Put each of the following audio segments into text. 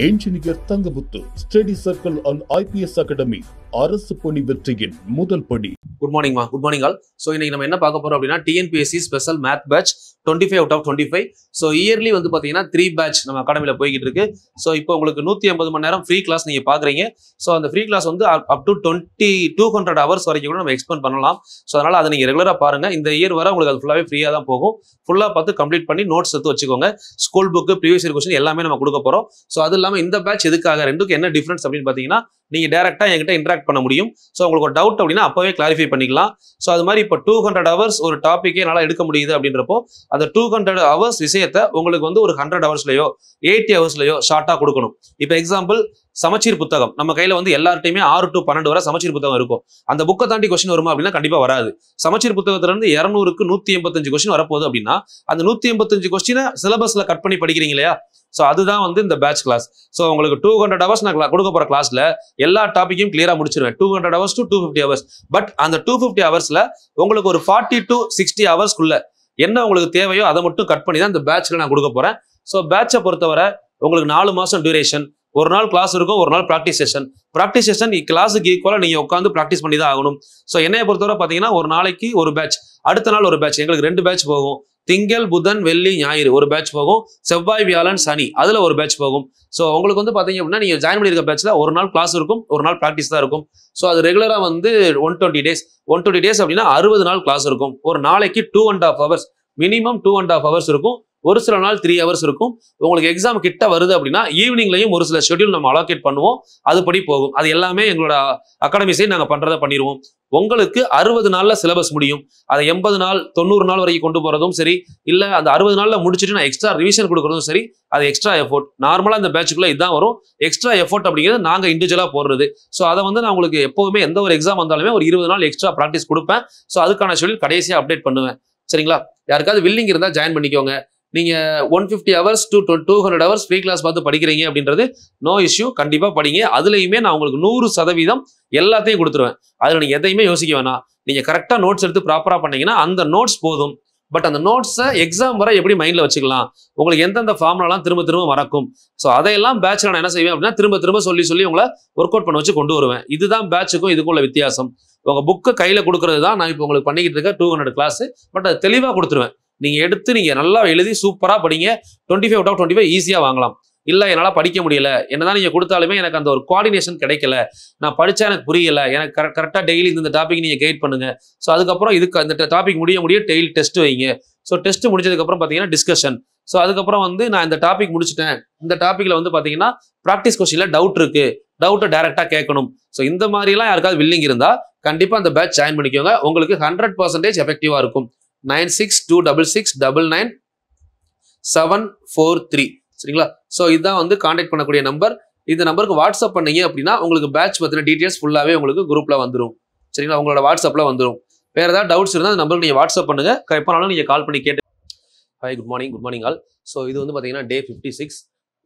Engineer Thangamuthu study circle and IPS academy அரசு பணி வெற்றியின் முதல் படி. Good morning good morning all. So இன்னைக்கு நம்ம என்ன பார்க்க போறோம் அப்படின்னா TNPSC special math batch 25 out of 25. So early வந்து பார்த்தீங்கன்னா 3 பேட்ச் நம்ம அகாடமியில் போய்கிட்டு இருக்கு. ஸோ இப்போ உங்களுக்கு 150 மணி நேரம் ஃப்ரீ கிளாஸ் நீங்கள் பார்க்குறீங்க. ஸோ அந்த ஃப்ரீ கிளாஸ் வந்து அப் டு 200 ஹவர்ஸ் வரைக்கும் கூட நம்ம எக்ஸ்பெண்ட் பண்ணலாம். ஸோ அதனால அதை நீங்கள் ரெகுலராக பாருங்க. இந்த இயர் வர உங்களுக்கு அது ஃபுல்லாகவே ஃப்ரீயாக தான் போகும். ஃபுல்லாக பார்த்து கம்ப்ளீட் பண்ணி நோட்ஸ் எடுத்து வச்சுக்கோங்க. School book previous year question எல்லாமே நம்ம கொடுக்க போகிறோம். ஸோ அது இல்லாமல் இந்த பேட்ச் எதுக்காக, ரெண்டுக்கு என்ன டிஃபரன்ஸ் அப்படின்னு பார்த்தீங்கன்னா நீங்கள் டேரெக்டாக என்கிட்ட இன்ட்ராக்ட் பண்ண முடியும். ஸோ உங்களுக்கு ஒரு டவுட் அப்படின்னா அப்போவே கிளாரிஃபை பண்ணிக்கலாம். ஸோ அது மாதிரி இப்போ 200 ஹவர்ஸ் ஒரு டாப்பிக்கே என்னால் எடுக்க முடியுது அப்படின்றப்போ அந்த 200 ஹவர்ஸ் விஷயத்தை உங்களுக்கு வந்து ஒரு 100 ஹவர்ஸ்லையோ 80 ஹவர்ஸ்லையோ ஷார்ட்டாக கொடுக்கணும். இப்போ எக்ஸாம்பிள் சமச்சீர் புத்தகம் நம்ம கையில் வந்து எல்லார்ட்டையுமே 6 to 12 வரை சமச்சீர் புத்தகம் இருக்கும். அந்த புக்கை தாண்டி கொஸ்டின் வருமா அப்படின்னா கண்டிப்பாக வராது. சமச்சீர் புத்தகத்திலிருந்து 200க்கு 185 கொஸ்டின் வரப்போகுது அப்படின்னா அந்த 185 கொஸ்டினை சிலபஸில் கட் பண்ணி படிக்கிறீங்க இல்லையா? ஸோ அதுதான் வந்து இந்த பேட்ச் கிளாஸ். ஸோ உங்களுக்கு 200 ஹவர்ஸ் நான் கொடுக்க போகிற கிளாஸில் எல்லா டாப்பிக்கையும் கிளியராக முடிச்சிருவேன். 200 ஹவர்ஸ் டு 250 ஹவர்ஸ். பட் அந்த 250 ஹவர்ஸில் உங்களுக்கு ஒரு 40 to 60 ஹவர்ஸ்க்குள்ள என்ன உங்களுக்கு தேவையோ அதை மட்டும் கட் பண்ணி தான் இந்த பேட்ச்ல நான் கொடுக்க போறேன். ஸோ பேட்சை பொறுத்தவரை உங்களுக்கு 4 மாசம் டியூரேஷன். ஒரு நாள் கிளாஸ் இருக்கும், ஒரு நாள் ப்ராக்டிஸ் செஷன். ப்ராக்டிஸ் செஷன் கிளாஸுக்கு ஈக்குவலாக நீங்கள் உட்காந்து ப்ராக்டிஸ் பண்ணி தான் ஆகணும். ஸோ என்னைய பொறுத்தவரை பார்த்தீங்கன்னா ஒரு நாளைக்கு ஒரு பேட்ச், அடுத்த நாள் ஒரு பேட்ச். எங்களுக்கு 2 பேட்ச் போகும். திங்கள், புதன், வெள்ளி, ஞாயிறு ஒரு பேட்ச் போகும். செவ்வாய், வியாழன், சனி அதுல ஒரு பேட்ச் போகும். ஸோ உங்களுக்கு வந்து பாத்தீங்க அப்படின்னா நீங்க ஜாயின் பண்ணிருக்க பேட்ச்ல ஒரு நாள் கிளாஸ் இருக்கும், ஒரு நாள் ப்ராக்டிஸ் தான் இருக்கும். ஸோ அது ரெகுலரா வந்து 120 டேஸ் அப்படின்னா 60 நாள் கிளாஸ் இருக்கும். ஒரு நாளைக்கு 2.5 ஹவர்ஸ், மினிமம் 2.5 ஹவர்ஸ் இருக்கும். ஒரு சில நாள் 3 ஹவர்ஸ் இருக்கும். உங்களுக்கு எக்ஸாம் கிட்ட வருது அப்படின்னா ஈவினிங்லையும் ஒரு சில ஷெட்யூல் நம்ம அலோகேட் பண்ணுவோம். அதுபடி போகும். அது எல்லாமே எங்களோட அகாடமி சைடு நாங்கள் பண்றதை பண்ணிடுவோம். உங்களுக்கு 60 நாள்ல சிலபஸ் முடியும். அதை 80 நாள் 90 நாள் வரைக்கும் கொண்டு போறதும் சரி, இல்ல அந்த 60 நாள்ல முடிச்சுட்டு நான் எக்ஸ்ட்ரா ரிவிஷன் கொடுக்கறதும் சரி, அது எக்ஸ்ட்ரா எஃபோர்ட். நார்மலா இந்த பேட்சுக்குள்ள இதுதான் வரும். எக்ஸ்ட்ரா எஃபோர்ட் அப்படிங்கிறது நாங்க இண்டிவிஜுவலா போடுறது. ஸோ அதை வந்து நான் உங்களுக்கு எப்பவுமே எந்த ஒரு எக்ஸாம் வந்தாலுமே ஒரு 20 நாள் எக்ஸ்ட்ரா ப்ராக்டிஸ் கொடுப்பேன். ஸோ அதுக்கான ஷெட்யூல் கடைசியா அப்டேட் பண்ணுவேன். சரிங்களா? யாருக்காவது வில்லிங் இருந்தா ஜாயின் பண்ணிக்கோங்க. நீங்க 150 hours to 200 hours free class பார்த்து படிக்கிறீங்க அப்படின்றது நோ இஷ்யூ. கண்டிப்பா படிங்க. அதுலயுமே நான் உங்களுக்கு 100% எல்லாத்தையும் கொடுத்துருவேன். அதுல நீங்க எதையுமே யோசிக்க வேணாம். நீங்க கரெக்டா நோட்ஸ் எடுத்து ப்ராப்பரா பண்ணீங்கன்னா அந்த நோட்ஸ் போதும். பட் அந்த நோட்ஸை எக்ஸாம் வரை எப்படி மைண்ட்ல வச்சுக்கலாம், உங்களுக்கு எந்தெந்த ஃபார்முலாலாம் திரும்ப திரும்ப மறக்கும். ஸோ அதையெல்லாம் பேட்ச்ல நான் என்ன செய்வேன் அப்படின்னா திரும்ப திரும்ப சொல்லி உங்களை ஒர்க் அவுட் பண்ண வச்சு கொண்டு வருவேன். இதுதான் பேட்சுக்கும் இதுக்குள்ள வித்தியாசம். உங்க புக்கை கையில கொடுக்கறது தான் நான் இப்போ உங்களுக்கு பண்ணிக்கிட்டு இருக்க 200 கிளாஸ். பட் அது தெளிவா கொடுத்துருவேன். நீங்க எடுத்து நீங்க நல்லா எழுதி சூப்பரா படிங்க. 25 out of 25 ஈஸியா வாங்கலாம். இல்ல என்னால படிக்க முடியல, என்னதான் நீங்க கொடுத்தாலுமே எனக்கு அந்த ஒரு கோஆர்டினேஷன் கிடைக்கல, நான் படிச்சா எனக்கு புரியல, எனக்கு கரெக்டா டெய்லி இந்த டாபிக் நீங்க கைட் பண்ணுங்க. ஸோ அதுக்கப்புறம் இதுக்கு அந்த டாபிக் முடிய டெய்லி டெஸ்ட் வைங்க. ஸோ டெஸ்ட் முடிஞ்சதுக்கு அப்புறம் பாத்தீங்கன்னா டிஸ்கஷன். ஸோ அதுக்கப்புறம் வந்து நான் இந்த டாபிக் முடிச்சுட்டேன், இந்த டாபிக்ல வந்து பாத்தீங்கன்னா ப்ராக்டிஸ் கொஸ்டின்ல டவுட் இருக்கு, டவுட்டை டைரக்டா கேட்கணும். ஸோ இந்த மாதிரி எல்லாம் யாருக்காவது வில்லிங் இருந்தா கண்டிப்பா அந்த பேட்ச் ஜாயின் பண்ணிக்கோங்க. உங்களுக்கு 100% எஃபெக்டிவா இருக்கும். 9626999743. சரிங்களா? ஸோ இதுதான் வந்து கான்டாக்ட் பண்ணக்கூடிய நம்பர். இந்த நம்பருக்கு வாட்ஸ்அப் பண்ணீங்க அப்படின்னா உங்களுக்கு பேட்ச் பத்தின டீடைல்ஸ் ஃபுல்லாவே உங்களுக்கு குரூப்ல வந்துடும். சரிங்களா? உங்களோட வாட்ஸ்அப்ல வந்துடும். வேற ஏதாவது டவுட்ஸ் இருந்தால் அந்த நம்பருக்கு நீங்க வாட்ஸ்அப் பண்ணுங்க. எப்போனாலும் நீங்க கால் பண்ணி கேட்டு. Hi, good morning all. So இது வந்து பாத்தீங்கன்னா டே 56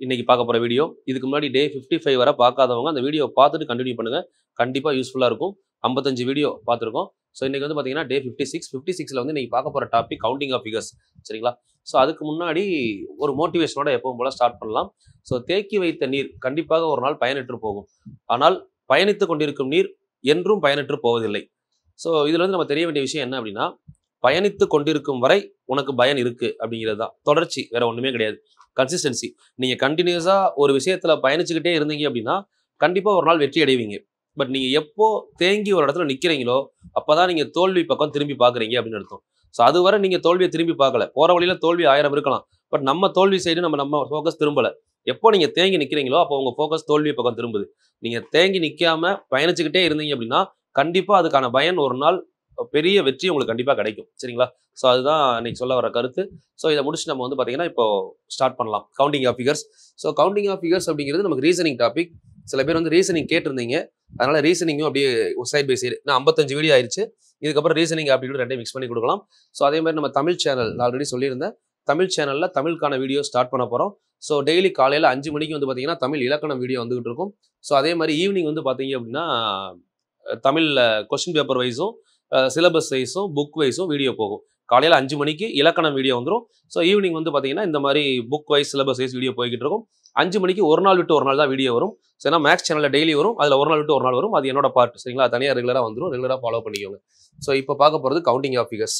இன்னைக்கு பார்க்க போற வீடியோ. இதுக்கு முன்னாடி டே 55 வரை பார்க்காதவங்க அந்த வீடியோ பார்த்துட்டு கண்டினியூ பண்ணுங்க. கண்டிப்பா யூஸ்ஃபுல்லா இருக்கும். 55 வீடியோ பார்த்துருக்கோம். ஸோ இன்னைக்கு வந்து பார்த்தீங்கன்னா டே 56ல வந்து இன்னைக்கு பார்க்க போகிற டாபிக் கவுண்டிங் ஆஃப் ஃபிகர்ஸ். சரிங்களா? ஸோ அதுக்கு முன்னாடி ஒரு மோட்டிவேஷனோட எப்பவும் போல ஸ்டார்ட் பண்ணலாம். ஸோ தேக்கி வைத்த நீர் கண்டிப்பாக ஒரு நாள் பயனற்று போகும். ஆனால் பயணித்து கொண்டிருக்கும் நீர் என்றும் பயனற்று போவதில்லை. ஸோ இதுல வந்து நம்ம தெரிய வேண்டிய விஷயம் என்ன அப்படின்னா, பயணித்து கொண்டிருக்கும் வரை உனக்கு பயன் இருக்கு அப்படிங்கிறது தான். தொடர்ச்சி, வேற ஒண்ணுமே கிடையாது. கன்சிஸ்டன்சி. நீங்க கண்டினியூஸா ஒரு விஷயத்துல பயணிச்சுக்கிட்டே இருந்தீங்க அப்படின்னா கண்டிப்பா ஒரு நாள் வெற்றி அடைவீங்க. பட் நீங்க எப்போ தேங்கி ஒரு இடத்துல நிக்கிறீங்களோ அப்பதான் நீங்க தோல்வி பக்கம் திரும்பி பாக்குறீங்க அப்படின்னு அர்த்தம். ஸோ அதுவரை நீங்க தோல்வியை திரும்பி பார்க்கல. போற வழியில தோல்வி 1000 இருக்கலாம். பட் நம்ம தோல்வி சைடு நம்ம ஃபோக்கஸ் திரும்பல. எப்போ நீங்க தேங்கி நிக்கிறீங்களோ அப்போ உங்க ஃபோக்கஸ் தோல்வி பக்கம் திரும்புது. நீங்க தேங்கி நிக்காம பயணிச்சுக்கிட்டே இருந்தீங்க அப்படின்னா கண்டிப்பா அதுக்கான பயன் ஒரு நாள் பெரிய வெற்றி உங்களுக்கு கண்டிப்பா கிடைக்கும். சரிங்களா? ஸோ அதுதான் இன்னைக்கு சொல்ல வர கருத்து. ஸோ இதை முடிச்சு நம்ம வந்து பாத்தீங்கன்னா இப்போ ஸ்டார்ட் பண்ணலாம் counting of figures. So counting of figures அப்படிங்கிறது நமக்கு ரீசனிங் டாபிக். சில பேர் வந்து ரீசனிங் கேட்டிருந்தீங்க, அதனால ரீசனிங்கும் அப்படியே சைட் பை சைடு. நான் 55 வீடியோ ஆயிடுச்சு. இதுக்கப்புறம் ரீசனிங் அப்படின்னு 2 மிக்ஸ் பண்ணி கொடுக்கலாம். ஸோ அதே மாதிரி நம்ம தமிழ் சேனல் ஆல்ரெடி சொல்லியிருந்தேன். தமிழ் சேனல்ல தமிழுக்கான வீடியோ ஸ்டார்ட் பண்ண போறோம். ஸோ டெய்லி காலையில 5 மணிக்கு வந்து பாத்தீங்கன்னா தமிழ் இலக்கணம் வீடியோ வந்துகிட்டு இருக்கும். ஸோ அதே மாதிரி ஈவினிங் வந்து பாத்தீங்க அப்படின்னா தமிழ்ல கொஸ்டின் பேப்பர் வைஸும் சிலபஸ் வைஸும் புக் வைஸும் வீடியோ போகும். காலையில் 5 மணிக்கு இலக்கணம் வீடியோ வந்துடும். ஸோ ஈவினிங் வந்து பார்த்தீங்கன்னா இந்த மாதிரி book wise syllabus wise video போய்கிட்டு இருக்கும். 5 மணிக்கு ஒரு நாள் விட்டு ஒரு நாள் தான் வீடியோ வரும். ஸோ ஏன்னா மேக்ஸ் சேனலில் டெய்லி வரும், அதில் ஒரு நாள் விட்டு ஒரு நாள் வரும். அது என்னோட பார்ட், சரிங்களா? தனியாக ரெகுலராக வந்துடும், ரெகுலராக ஃபாலோ பண்ணிக்கோங்க. ஸோ இப்போ பார்க்க போகிறது counting of figures.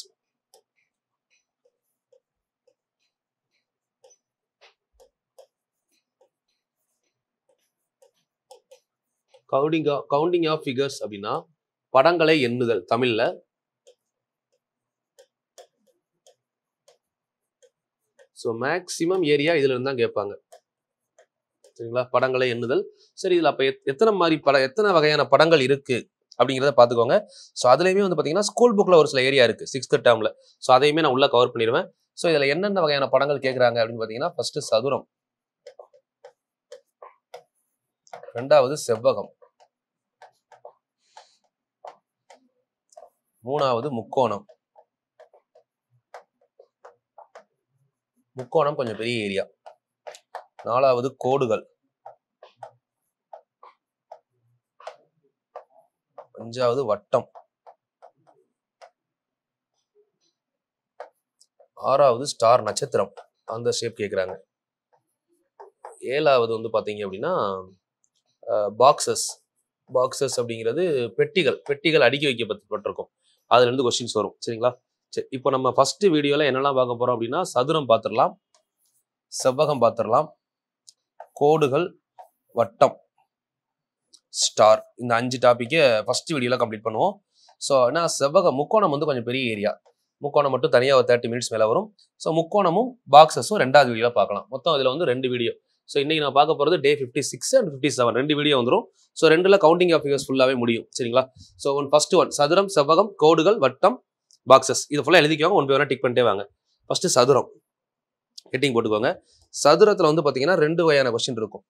Counting of figures அப்படின்னா படங்களை எண்ணுதல் தமிழ்ல. ஸோ மேக்சிமம் ஏரியா இதுல இருந்து தான் கேட்பாங்க, சரிங்களா? படங்களை எண்ணுதல். சரி, இதுல அப்ப எத்தனை வகையான படங்கள் இருக்கு அப்படிங்கிறத பார்த்துக்கோங்க. ஸோ அதுலேயுமே வந்து பார்த்தீங்கன்னா ஸ்கூல் புக்கில் ஒரு சில ஏரியா இருக்குது 6th டேர்மில். ஸோ அதையுமே நான் உள்ளே கவர் பண்ணிடுவேன். ஸோ இதில் என்னென்ன வகையான படங்கள் கேட்குறாங்க அப்படின்னு பார்த்தீங்கன்னா, ஃபர்ஸ்ட் சதுரம், ரெண்டாவது செவ்வகம், மூணாவது முக்கோணம். முக்கோணம் கொஞ்சம் பெரிய ஏரியா. நாலாவது கோடுகள், அஞ்சாவது வட்டம், ஆறாவது ஸ்டார் நட்சத்திரம், அந்த ஷேப் கேட்குறாங்க. ஏழாவது வந்து பார்த்தீங்க அப்படின்னா பாக்ஸஸ் அப்படிங்கிறது பெட்டிகள் அடுக்கி வைக்கப்பட்டிருக்கும். அதுல இருந்து கொஸ்டின்ஸ் வரும், சரிங்களா? சரி, இப்போ நம்ம ஃபர்ஸ்ட் வீடியோல என்னெல்லாம் பார்க்க போறோம் அப்படின்னா, சதுரம் பார்த்துடலாம், செவ்வகம் பார்த்துடலாம், கோடுகள், வட்டம், ஸ்டார், இந்த 5 டாபிக்கை ஃபர்ஸ்ட் வீடியோல கம்ப்ளீட் பண்ணுவோம். ஸோ ஏன்னா முக்கோணம் வந்து கொஞ்சம் பெரிய ஏரியா. முக்கோணம் மட்டும் தனியாக ஒரு 30 மினிட்ஸ் மேலே வரும். ஸோ முக்கோணமும் பாக்ஸஸும் 2வது வீடியோவில் பார்க்கலாம். மொத்தம் இதில் வந்து 2 வீடியோ. ஸோ இன்னைக்கு நான் பார்க்க போகிறது டே 56 and 57 2 வீடியோ வந்துடும். ஸோ 2ல் கவுண்டிங் ஆஃப் ஃபிகர்ஸ் ஃபுல்லாகவே முடியும், சரிங்களா? ஸோ ஃபர்ஸ்ட் ஒன் சதுரம், செவ்வகம், கோடுகள், வட்டம், பாக்ஸஸ், இது ஃபுல்லாக எழுதிக்கோங்க. 1 by 1 டிக் பண்ணிட்டே வாங்க. ஃபர்ஸ்ட் சதுரம் ஹெட்டிங் போட்டுக்கோங்க. சதுரத்தில் வந்து பார்த்தீங்கன்னா 2 வகையான கொஸ்டின் இருக்கும்.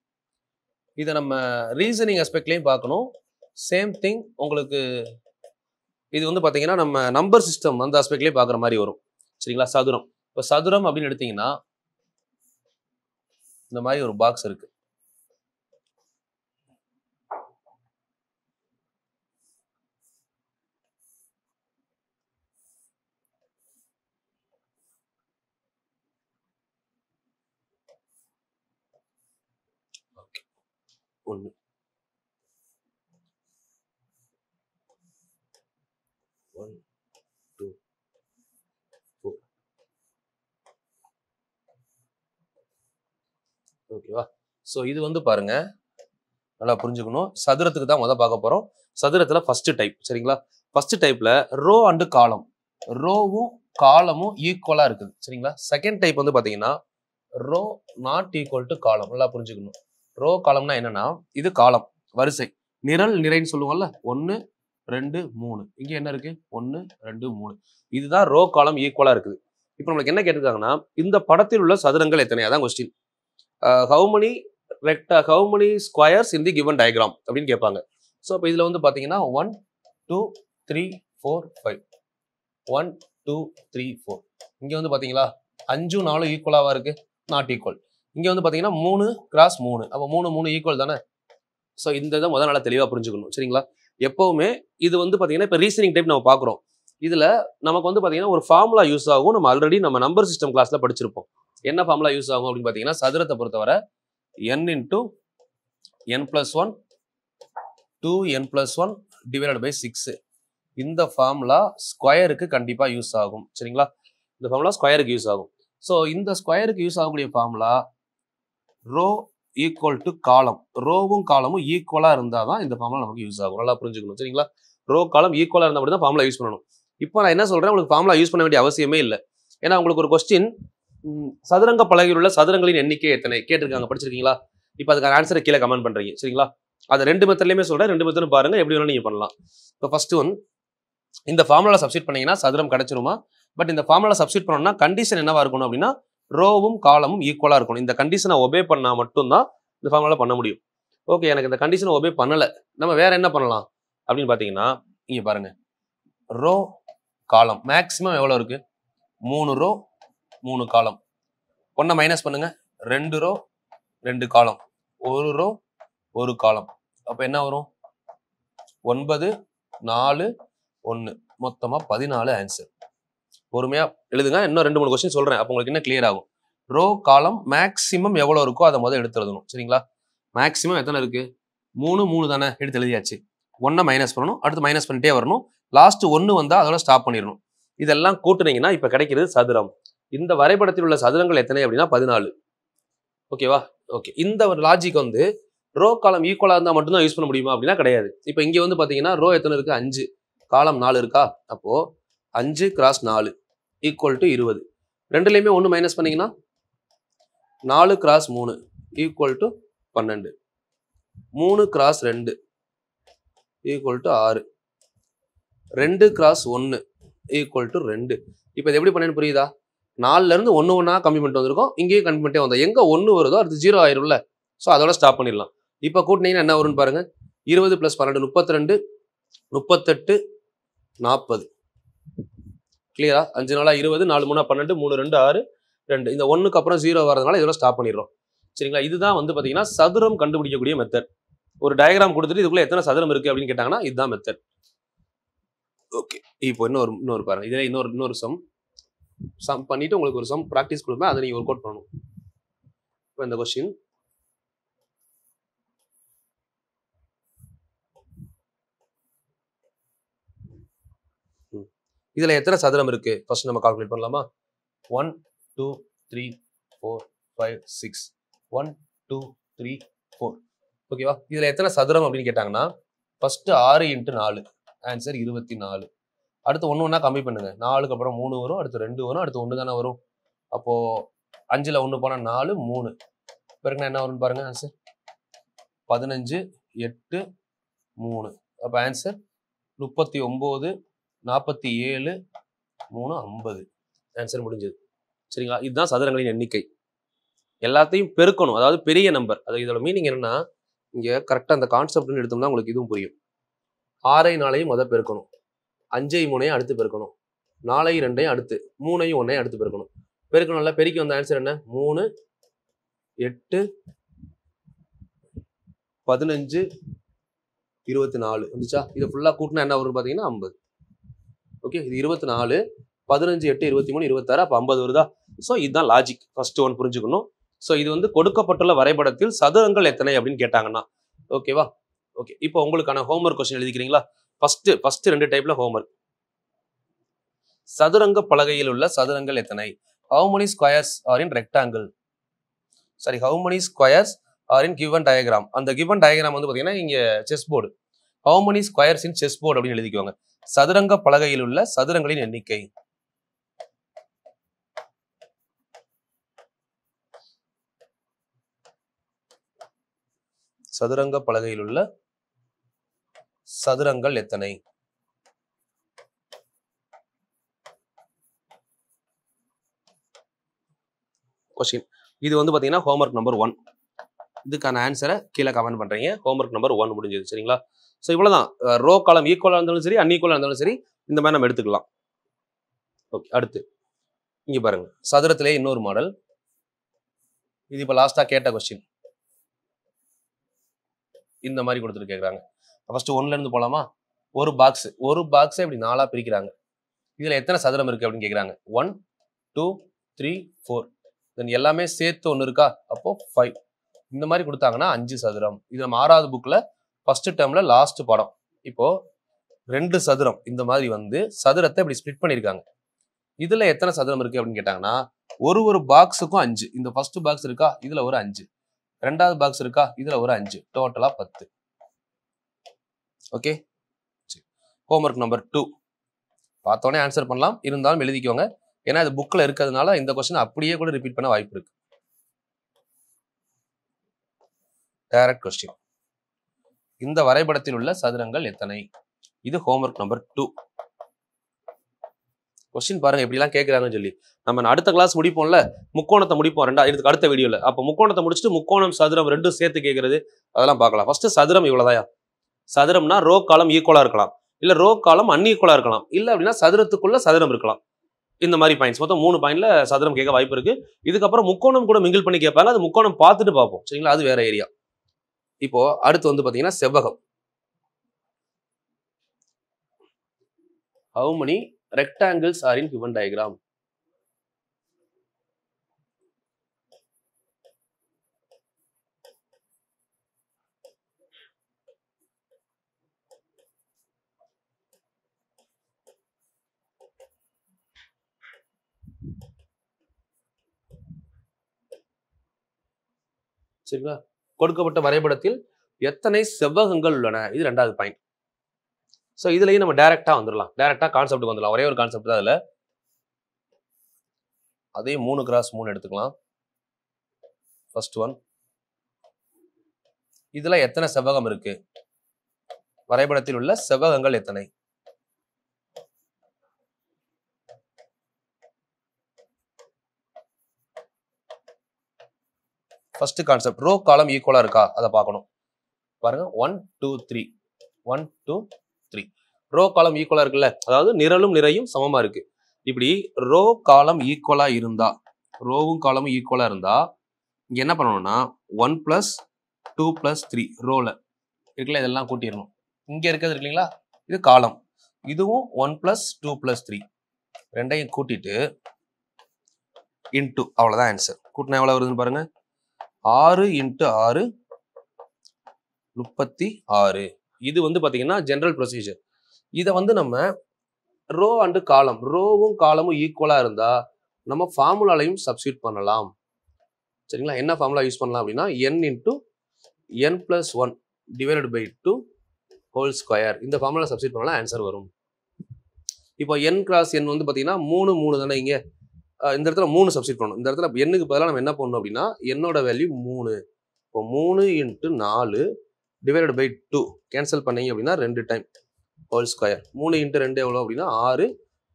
இதை நம்ம ரீசனிங் அஸ்பெக்ட்லையும் பார்க்கணும். சேம் திங் உங்களுக்கு இது வந்து பார்த்தீங்கன்னா நம்ம நம்பர் சிஸ்டம் அந்த ஆஸ்பெக்ட்லேயே பார்க்குற மாதிரி வரும், சரிங்களா? சதுரம், இப்போ சதுரம் அப்படின்னு எடுத்தீங்கன்னா இந்த மாதிரி ஒரு பாக்ஸ் இருக்கு. ஒன்று, ஒன், டூ, ஃபோர். ஓகேவா? ஸோ இது வந்து பாருங்க, நல்லா புரிஞ்சுக்கணும். சதுரத்துக்கு தான் முதல் பார்க்க போறோம். சதுரத்துல ஃபர்ஸ்ட் டைப், சரிங்களா? ஃபர்ஸ்ட் டைப்ல ரோ அண்ட் காலம், ரோவும் காலமும் ஈக்குவலா இருக்குது, சரிங்களா? செகண்ட் டைப் வந்து பாத்தீங்கன்னா ரோ நாட் ஈக்குவல் டு காலம். நல்லா புரிஞ்சுக்கணும். ரோ காலம்னா என்னன்னா, இது காலம் வரிசை, நிரல் நிறைன்னு சொல்லுவோம்ல, 1 2 3. இங்க என்ன இருக்கு? 1 2 3. இதுதான் ரோ காலம் ஈக்குவலா இருக்குது. இப்போ நம்மளுக்கு என்ன கேட்டிருக்காங்கன்னா, இந்த படத்தில் உள்ள சதுரங்கள் எத்தனை? அதான் question. how many squares in the given diagram அப்படின்னு கேட்பாங்க. ஸோ இப்போ இதுல வந்து பாத்தீங்கன்னா 1 2 3 4 5 1 2 3 4. இங்க வந்து பாத்தீங்களா 5 4 ஈக்குவலாவா இருக்கு? Not equal. இங்க வந்து பாத்தீங்கன்னா 3 x 3, அப்போ 3 3 ஈக்குவல் தானே? ஸோ இந்த இதை முதல் நல்லா தெளிவா புரிஞ்சுக்கணும், சரிங்களா? எப்பவுமே இது வந்து பாத்தீங்கன்னா இப்போ ரீசனிங் டைப் நம்ம பார்க்குறோம். இதுல நமக்கு வந்து பாத்தீங்கன்னா ஒரு ஃபார்முலா யூஸ் ஆகும். நம்ம ஆல்ரெடி நம்ம நம்பர் சிஸ்டம் கிளாஸ்ல படிச்சிருப்போம். என்ன ஃபார்முலா யூஸ் ஆகும் அப்படின்னு பாத்தீங்கன்னா, சதுரத்தை பொறுத்தவரை n into n plus 1 2n plus 1 divided by 6. இந்த ஃபார்முலா ஸ்கொயருக்கு கண்டிப்பா யூஸ் ஆகும், சரிங்களா? இந்த ஃபார்முலா ஸ்கொயருக்கு யூஸ் ஆகும். ஸோ இந்த ஸ்கொயருக்கு யூஸ் ஆகக்கூடிய ஃபார்முலா ரோ ஈக்குவல் டு காலம். ரோவும் காலமும் ஈக்குவலா இருந்தால் தான் இந்த ஃபார்முலா நமக்கு யூஸ் ஆகும். நல்லா புரிஞ்சுக்கணும், சரிங்களா? ரோ காலம் ஈக்குவலா இருந்தால் மட்டும் தான் ஃபார்முலா யூஸ் பண்ணணும். இப்போ நான் என்ன சொல்றேன், உங்களுக்கு ஃபார்முலா யூஸ் பண்ண வேண்டிய அவசியமே இல்லை. ஏன்னா உங்களுக்கு ஒரு கொஸ்டின், சதுரங்க பலகையில் உள்ள சதுரங்களின் எண்ணிக்கை எத்தனை கேட்டிருக்காங்க, படிச்சிருக்கீங்களா? இப்போ அதுக்கான ஆன்சரை கீழே கமெண்ட் பண்றீங்க, சரிங்களா? அதை 2 மெத்தட்லயுமே சொல்றேன், 2 மெத்தடும் பாருங்க, எப்படி வேணாலும் நீங்க பண்ணலாம். இப்போ ஃபர்ஸ்ட் ஒன், இந்த ஃபார்முலா சப்ஸ்டிட் பண்ணீங்கன்னா சதுரம் கிடைச்சிருமா? பட் இந்த ஃபார்முலா சப்ஸ்டிட் பண்ணணும்னா கண்டிஷன் என்னவா இருக்கணும் அப்படின்னா, ரோவும் காலமும் ஈக்குவலா இருக்கணும். இந்த கண்டிஷனை ஒபே பண்ணா மட்டும்தான் இந்த ஃபார்முலா பண்ண முடியும். ஓகே, எனக்கு இந்த கண்டிஷனை ஒபே பண்ணல, நம்ம வேற என்ன பண்ணலாம் அப்படின்னு பாத்தீங்கன்னா, இங்க பாருங்க, ரோ காலம் மேக்சிமம் எவ்வளவு இருக்கு? 3 ரோ 3 காலம். 1 மைனஸ் பண்ணுங்க, 2 ரோ 2 காலம், 1 ரோ 1 காலம். அப்ப என்ன வரும்? 9 4 1, மொத்தமா 14 ஆன்சர். பொறுமையா எழுதுங்க. இன்னும் 2-3 கொஸ்டின் சொல்றேன். அப்போ உங்களுக்கு என்ன கிளியர் ஆகும். ரோ காலம் மேக்ஸிமம் எவ்வளவு இருக்கோ அதை முதல்ல எடுத்து எழுதணும். சரிங்களா? மேக்ஸிமம் எத்தனை இருக்கு? 3 தானே, எடுத்து எழுதியாச்சு. 1 மைனஸ் பண்ணணும், அடுத்து மைனஸ் பண்ணிட்டே வரணும். லாஸ்ட் 1 வந்தா அதோட ஸ்டாப் பண்ணிடணும். இதெல்லாம் கூட்டுனீங்கன்னா இப்ப கிடைக்கிறது சதுரம். இந்த வரைபடத்தில் உள்ள சதுரங்கள் எத்தனை அப்படின்னா 14. ஓகேவா? ஓகே. இந்த ஒரு லாஜிக் வந்து ரோ காலம் ஈக்குவலா இருந்தா மட்டும்தான் யூஸ் பண்ண முடியுமா அப்படின்னா கிடையாது. இப்போ இங்க வந்து பாத்தீங்கன்னா ரோ எத்தனை இருக்கு? 5, காலம் 4 இருக்கா? அப்போ 5 கிராஸ் 4 ஈக்குவல் டு 20. ரெண்டுலையுமே 1 மைனஸ் பண்ணீங்கன்னா 4 cross 3 equal to 12. 3 cross 2 equal to 6. 2 cross 1 equal to 2. இப்போ இது எப்படி பண்ணேன்னு புரியுதா? 4ல இருந்து 1 ஒன்றா கம்மி பண்ணிட்டு வந்திருக்கோம். இங்கேயும் கம்மி பண்ணிட்டே வந்தோம். எங்க 1 வருதோ அடுத்து 0 ஆயிரும்ல. ஸோ அதோட ஸ்டாப் பண்ணிடலாம். இப்போ கூட்டினீங்கன்னா என்ன வரும்னு பாருங்க. 20 + 12 32, 38, 40. கிளியரா? 5 நாளா 20, 4 3 12, 3 2 6 2. இந்த 1க்கு அப்புறம் 0 வரதுனால இதோட ஸ்டாப் பண்ணிடுறோம். சரிங்களா? இதுதான் வந்து பாத்தீங்கன்னா சதுரம் கண்டுபிடிக்கக்கூடிய மெத்தட். ஒரு டயக்ராம் கொடுத்துட்டு இதுக்குள்ள எத்தனை சதுரம் இருக்கு அப்படின்னு கேட்டாங்கன்னா இதுதான் மெத்தட். ஓகே. இப்போ இன்னொரு பாருங்க. இதுல இன்னொரு சம் பண்ணிட்டு உங்களுக்கு ஒரு சம் பிராக்டிஸ் கொடுப்பேன். அதை நீங்க ஒர்க் அவுட் பண்ணணும். இப்போ இந்த கொஸ்டின் இதுல எத்தனை சதுரம் இருக்கு ஃபர்ஸ்ட் நம்ம கால்குலேட் பண்ணலாமா? 1 2 3 4 5 6. 1 2 3 4. ஓகேவா? இதுல எத்தனை சதுரம் அப்படின்னு கேட்டாங்கன்னா ஃபர்ஸ்ட் 6 × 4 ஆன்சர் 24. அடுத்து 1 ஒன்றா கம்மி பண்ணுங்க. 4க்கு அப்புறம் 3 வரும், அடுத்து 2 வரும், அடுத்து 1 தானே வரும். அப்போ 5ல் 1 போனா 4 3 பிறகு என்ன வரும்னு பாருங்க. ஆன்சர் 15 8 3. அப்போ ஆன்சர் 39 47 3 50. ஆன்சர் முடிஞ்சது. சரிங்களா? இதுதான் சதுரங்களின் எண்ணிக்கை. எல்லாத்தையும் பெருக்கணும். அதாவது பெரிய நம்பர். அது இதோட மீனிங் என்னன்னா இங்க கரெக்டா அந்த கான்செப்ட் எடுத்தோம்னா உங்களுக்கு இதுவும் புரியும். 6 4 முதல் பெருக்கணும், 5 3 அடுத்து பெருக்கணும், 4 2 அடுத்து, 3 1 அடுத்து பெருக்கணும். பெருக்கணும்ல, பெருக்கி வந்த ஆன்சர் என்ன? 3 8 15 24 வந்துச்சா? இது ஃபுல்லா கூட்டினா என்ன வரும் பாத்தீங்கன்னா 50. ஓகே. இது 24 15 8 23 26. அப்ப 50 வருதா? ஸோ இதுதான் லாஜிக். ஃபர்ஸ்ட் ஒன் புரிஞ்சுக்கணும். ஸோ இது வந்து கொடுக்கப்பட்டுள்ள வரைபடத்தில் சதுரங்கள் எத்தனை அப்படின்னு கேட்டாங்கன்னா ஓகேவா? ஓகே. இப்போ உங்களுக்கான ஹோம்ஒர்க் கொஸ்டின் எழுதிக்கிறீங்களா? ஃபர்ஸ்ட் 2 டைப்ல ஹோம்ஒர்க். சதுரங்க பலகையில் உள்ள சதுரங்கள் எத்தனை? How many squares are in rectangle? Sorry, how many squares are in given diagram? அந்த given diagram வந்து பாத்தீங்கன்னா இங்க chess board. How many squares in chess board அப்படின்னு எழுதிக்குவாங்க. சதுரங்க பலகையில் உள்ள சதுரங்களின் எண்ணிக்கை. சதுரங்க பலகையில் உள்ள சதுரங்கள் எத்தனை? கொஸ்டின். இது வந்து பாத்தீங்கன்னா ஹோம்ஒர்க் நம்பர் 1. இதுக்கான ஆன்சரை கீழே கமெண்ட் பண்றீங்க. ஹோம்ஒர்க் நம்பர் 1 முடிஞ்சது. சரிங்களா? ஸோ இவ்வளவுதான். ரோ காலம் ஈக்குவலா இருந்தாலும் சரி, அன்ஈக்குவலா இருந்தாலும் சரி, இந்த மாதிரி நம்ம எடுத்துக்கலாம். ஓகே. அடுத்து இங்க பாருங்க. சதுரத்திலே இன்னொரு மாடல். இது இப்ப லாஸ்டா கேட்ட கொஸ்டின். இந்த மாதிரி கொடுத்துட்டு கேட்குறாங்க. ஃபர்ஸ்ட் 1ல இருந்து போலாமா? ஒரு பாக்ஸை இப்படி 4ஆ பிரிக்கிறாங்க. இதுல எத்தனை சதுரம் இருக்கு அப்படின்னு கேட்குறாங்க. 1 2 3 4. தென் எல்லாமே சேர்த்து 1 இருக்கா? அப்போ 5. இந்த மாதிரி கொடுத்தாங்கன்னா 5 சதுரம். இது நம்ம 6வது புக்ல ஃபர்ஸ்ட் டேர்ம்ல லாஸ்ட் படம். இப்போ 2 சதுரம் இந்த மாதிரி வந்து சதுரத்தை இப்படி ஸ்பிளிட் பண்ணிருக்காங்க. இதுல எத்தனை சதுரம் இருக்கு அப்படின்னு கேட்டாங்கன்னா ஒரு பாக்ஸுக்கும் 5. இந்த ஃபர்ஸ்ட் பாக்ஸ் இருக்கா? இதுல ஒரு 5. ரெண்டாவது பாக்ஸ் இருக்கா? இதுல ஒரு 5. டோட்டலா 10. ஓகே. ஹோம்ஒர்க் நம்பர் 2 பார்த்தோன்னே ஆன்சர் பண்ணலாம், இருந்தாலும் எழுதிக்கோங்க. ஏன்னா இது புக்ல இருக்கிறதுனால இந்த கொஸ்டின் அப்படியே கூட ரிப்பீட் பண்ண வாய்ப்பு இருக்கு. Direct question. இந்த வரைபடத்தில் உள்ள சதுரங்கள் எத்தனை? இது ஹோம்ஒர்க் நம்பர் 2. கொஸ்டின் பாருங்க எப்படிலாம் கேட்கறாங்கன்னு சொல்லி. நம்ம அடுத்த கிளாஸ் முடிப்போம்ல, முக்கோணத்தை முடிப்போம் அடுத்த வீடியோல. அப்போ முக்கோணத்தை முடிச்சுட்டு முக்கோணம் சதுரம் ரெண்டும் சேர்த்து கேட்கறது அதெல்லாம் பார்க்கலாம். ஃபர்ஸ்ட் சதுரம் இவ்வளவுதான். சதுரம்னா ரோ காலம் ஈக்குவலா இருக்கலாம், இல்ல ரோ காலம் அன்ஈக்குவலா இருக்கலாம், இல்ல அப்படின்னா சதுரத்துக்குள்ள சதுரம் இருக்கலாம். இந்த மாதிரி பாயிண்ட்ஸ் மொத்தம் 3 பாயிண்ட்ல சதுரம் கேட்க வாய்ப்பு இருக்கு. இதுக்கப்புறம் முக்கோணம் கூட மிங்கிள் பண்ணி கேட்பாங்க. அது முக்கோணம் பார்த்துட்டு பார்ப்போம். சரிங்களா? அது வேற ஏரியா. இப்போ அடுத்து வந்து பாத்தீங்கன்னா செவ்வகம். How many rectangles are in given diagram. சரிங்களா? கொடுக்கப்பட்ட வரைபடத்தில் எத்தனை செவ்வகங்கள் உள்ளன? இது ரெண்டாவது பாயிண்ட். ஸோ இதுலயும் நம்ம டைரக்டா வந்துடலாம். டைரக்டா கான்செப்ட்டுக்கு வந்துடலாம். ஒரே ஒரு கான்செப்ட் தான் அதுல. அதே 3x3 எடுத்துக்கலாம். First one. இதுல எத்தனை செவ்வகம் இருக்கு? வரைபடத்தில் உள்ள செவ்வகங்கள் எத்தனை? ஃபர்ஸ்ட் கான்செப்ட் ரோ காலம் ஈக்குவலா இருக்கா அதை பார்க்கணும். பாருங்க 1 2 3 1 2 3 ரோ காலம் ஈக்குவலா இருக்குல்ல, அதாவது நிரலும் நிறையும் சமமா இருக்கு. இப்படி ரோ காலம் ஈக்குவலா இருந்தா, ரோவும் காலமும் ஈக்குவலா இருந்தா இங்க என்ன பண்ணணும்னா 1 + 2 + 3 ரோல இருக்குல்ல, இதெல்லாம் கூட்டிடணும். இங்க இருக்கிறது இருக்கு இல்லைங்களா, இது காலம். இதுவும் 1 + 2 + 3 ரெண்டையும் கூட்டிட்டு இன்டு, அவ்வளவுதான் ஆன்சர். கூட்டினா எவ்வளவு வருதுன்னு பாருங்க. 6 × 6 36. இது வந்து பாத்தீங்கன்னா ஜெனரல் ப்ரொசீஜர். இதை வந்து நம்ம ரோ அண்ட் காலம், ரோவும் காலமும் ஈக்குவலா இருந்தா நம்ம ஃபார்முலாலையும் சப்ஸ்டியூட் பண்ணலாம். சரிங்களா? என்ன ஃபார்முலா யூஸ் பண்ணலாம் அப்படின்னா n × n + 1 / 2 ஹோல் ஸ்கொயர். இந்த ஃபார்முலா சப்ஸ்டியூட் பண்ணலாம், ஆன்சர் வரும். இப்போ n × n வந்து பாத்தீங்கன்னா 3 3 தானே. இங்க இந்த இடத்துல 3 சப்ஸ்டியூட் பண்ணணும். இந்த இடத்துல n-க்கு பதிலாக நம்ம என்ன பண்ணணும் அப்படின்னா என்னோட வேல்யூ 3. இப்போ 3 × 4 / 2 கேன்சல் பண்ணீங்க அப்படின்னா 2 டைம் ஹோல் ஸ்கொயர். 3 × 2 எவ்வளோ அப்படின்னா 6.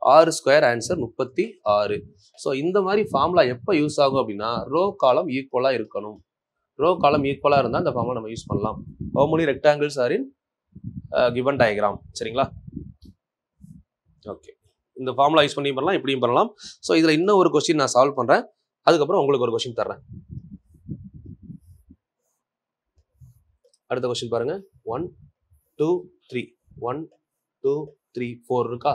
6 ஸ்கொயர் ஆன்சர் 36. ஸோ இந்த மாதிரி ஃபார்முலா எப்போ யூஸ் ஆகும் அப்படின்னா ரோ காலம் ஈக்குவலா இருக்கணும். ரோ காலம் ஈக்குவலா இருந்தால் அந்த ஃபார்முலா நம்ம யூஸ் பண்ணலாம். How many rectangles are in given diagram? சரிங்களா? ஓகே, இந்த ஃபார்முலா யூஸ் பண்ணி பண்ணலாம், இப்படியும் பண்ணலாம். ஸோ இதுல இன்னும் ஒரு கொஸ்டின் நான் சால்வ் பண்றேன், அதுக்கப்புறம் உங்களுக்கு ஒரு கொஸ்டின் தர்றேன். அடுத்த கொஸ்டின் பாருங்க. 1 2 3 1 2 3 4 இருக்கா?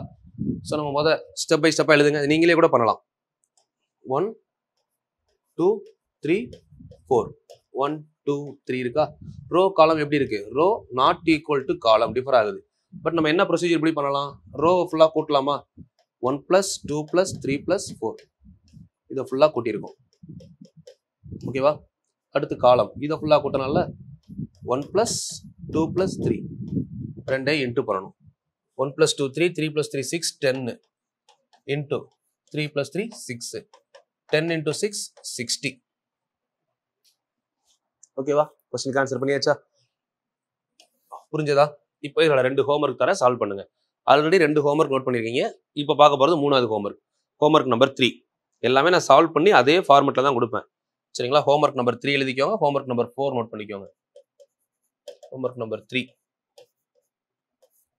ஸோ நம்ம முத ஸ்டெப் பை ஸ்டெப்பா எழுதுங்க, நீங்களே கூட பண்ணலாம். 1 2 3 4 1 2 3 இருக்கா? ரோ காலம் எப்படி இருக்கு? ரோ நாட் ஈக்குவல் டு காலம் டிஃபர் ஆகுது. பட் நம்ம என்ன ப்ரொசீஜர் எப்படி பண்ணலாம்? ரோ ஃபுல்லா கூட்டலாமா? 1 + 2 + 3 + 4 இதை ஃபுல்லா கூட்டியிருக்கோம். ஓகேவா? அடுத்து காலம், இதை ஃபுல்லா கூட்டனால 1 + 2 + 3 ரெண்டே இன்ட்டு பண்ணணும். 1 + 2 3 3 + 3 6 10 இன்ட்டு 3 + 3 6 10 × 6 60. ஓகேவா? கொஸ்டினுக்கு ஆன்சர் பண்ணியாச்சா? புரிஞ்சதா? இப்போ இதோட 2 ஹோம்ஒர்க் தர சால்வ் பண்ணுங்க. ஆல்ரெடி 2 ஹோம்ஒர்க் நோட் பண்ணிருக்கீங்க. இப்போ பார்க்க போறது 3வது ஹோம்ஒர்க். ஹோம்ஒர்க் நம்பர் 3 எல்லாமே நான் சால்வ் பண்ணி அதே ஃபார்மெட்ல தான் கொடுப்பேன். சரிங்களா? ஹோம்ஒர்க் நம்பர் 3 எழுதிக்கோங்க. ஹோம்ஒர்க் நம்பர் 4 நோட் பண்ணிக்கோங்க. Homework number 3.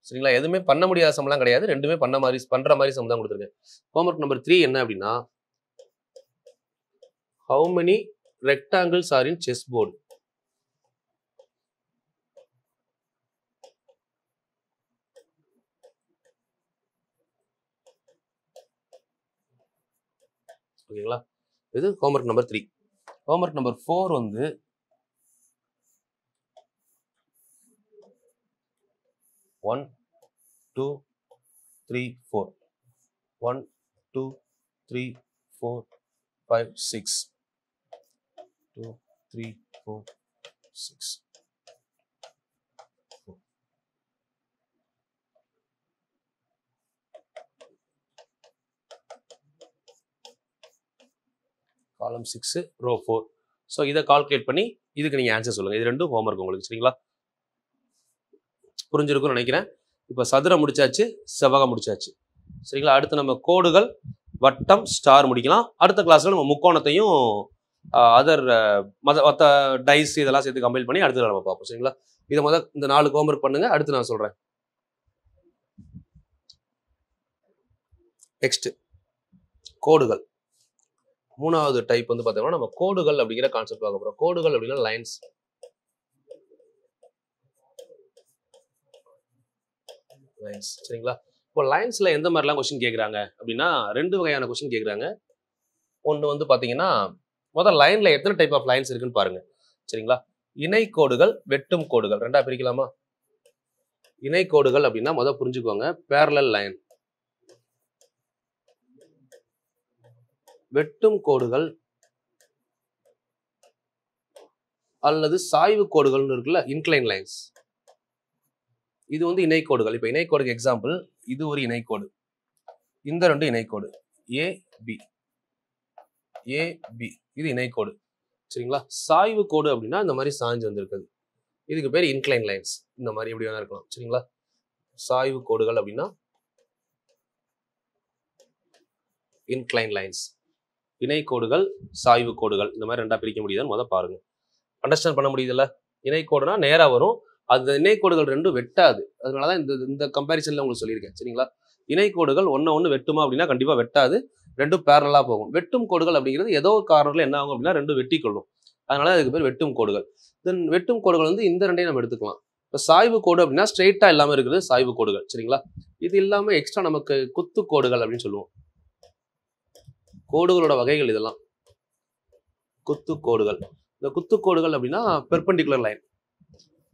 சரிங்களா? எதுவுமே பண்ண முடியாத சம்லாம் கிடையாது, ரெண்டுமே பண்ற மாதிரி சம் தான் கொடுத்துருக்கேன். ஹோம்ஒர்க் நம்பர் 3 என்ன அப்படின்னா how many rectangles are in chessboard? ஓகேங்களா? இது ஹோம்ஒர்க் நம்பர் 3. ஹோம்ஒர்க் நம்பர் 4 வந்து 1 2 3 4 1 2 3 4 5 6 2 3 4 6 காலம் 6 ரோ 4. ஸோ இதை கால்குலேட் பண்ணி இதுக்கு நீங்க ஆன்சர் சொல்லுங்க. இது ரெண்டும் ஹோம்ஒர்க் உங்களுக்கு. சரிங்களா? புரிஞ்சிருக்கும்னு நினைக்கிறேன். இப்போ சதுரம் முடிச்சாச்சு, செவ்வகம் முடிச்சாச்சு. சரிங்களா? அடுத்து நம்ம கோடுகள், வட்டம், ஸ்டார் முடிக்கலாம். அடுத்த கிளாஸ்ல நம்ம முக்கோணத்தையும் அதர் மற்ற டைஸ் இதெல்லாம் சேர்த்து கம்பைல் பண்ணி அடுத்து நம்ம பார்ப்போம். சரிங்களா? இதை இந்த 4 ஹோம்ஒர்க் பண்ணுங்க, அடுத்து நான் சொல்றேன். நெக்ஸ்ட் கோடுகள். 3வது டைப் வந்து பார்த்தோம்னா நம்ம கோடுகள் அப்படிங்கிற கான்செப்ட் பார்க்க போறோம். கோடுகள் அப்படின்னா லைன்ஸ். சரிங்களா? இப்போ லைன்ஸ்ல எந்த மாதிரிலாம் கொஸ்டின் கேட்குறாங்க அப்படின்னா 2 வகையான கொஸ்டின் கேட்குறாங்க. ஒன்று வந்து பார்த்தீங்கன்னா முதல் லைன்ல எத்தனை டைப் ஆஃப் லைன்ஸ் இருக்குன்னு பாருங்க. சரிங்களா? இணை கோடுகள், வெட்டும் கோடுகள் ரெண்டா பிரிக்கலாமா? இணை கோடுகள் அப்படின்னா முதல் புரிஞ்சுக்கோங்க, parallel லைன். வெட்டும் கோடுகள் அல்லது சாய்வு கோடுகள்னு இருக்குல்ல, இன்க்ளைன் லைன்ஸ். இது வந்து இணைக்கோடுகள். இப்போ இணைக்கோடுக்கு எக்ஸாம்பிள், இது ஒரு இணைக்கோடு, இந்த 2 இணைக்கோடு ஏபி, ஏபி இது இணைக்கோடு. சரிங்களா? சாய்வு கோடு அப்படின்னா இந்த மாதிரி சாய்ஞ்சு வந்திருக்குது, இதுக்கு பேர் இன்க்ளைன் லைன்ஸ். இந்த மாதிரி எப்படி வேணா இருக்கலாம். சரிங்களா? சாய்வு கோடுகள் அப்படின்னா இன்க்ளைன் லைன்ஸ். இணைக்கோடுகள், சாய்வு கோடுகள் இந்த மாதிரி ரெண்டா பிரிக்க முடியுதுன்னு முதல் பாருங்க. அண்டர்ஸ்டாண்ட் பண்ண முடியுதுல்ல? இணைக்கோடுனா நேரா வரும், அந்த இணைக்கோடுகள் ரெண்டும் வெட்டாது. அதனாலதான் இந்த கம்பேரிசன்ல உங்களுக்கு சொல்லியிருக்கேன். சரிங்களா? இணைக்கோடுகள் ஒன்னு வெட்டுமா அப்படின்னா கண்டிப்பா வெட்டாது, ரெண்டும் பேரலா போகும். வெட்டும் கோடுகள் அப்படிங்கிறது ஏதோ ஒரு காரணத்துல என்ன ஆகும் அப்படின்னா ரெண்டும் வெட்டி கொள்ளும். அதனால அதுக்கு பேர் வெட்டும் கோடுகள். தென் வெட்டும் கோடுகள் வந்து இந்த ரெண்டையும் நம்ம எடுத்துக்கலாம். இப்போ சாய்வு கோடு அப்படின்னா ஸ்ட்ரெயிட்டா இல்லாம இருக்குது சாய்வு கோடுகள். சரிங்களா? இது இல்லாம எக்ஸ்ட்ரா நமக்கு குத்து கோடுகள் அப்படின்னு சொல்லுவோம். கோடுகளோட வகைகள் இதெல்லாம் குத்து கோடுகள். இந்த குத்து கோடுகள் அப்படின்னா பெர்பெண்டிகுலர் லைன்.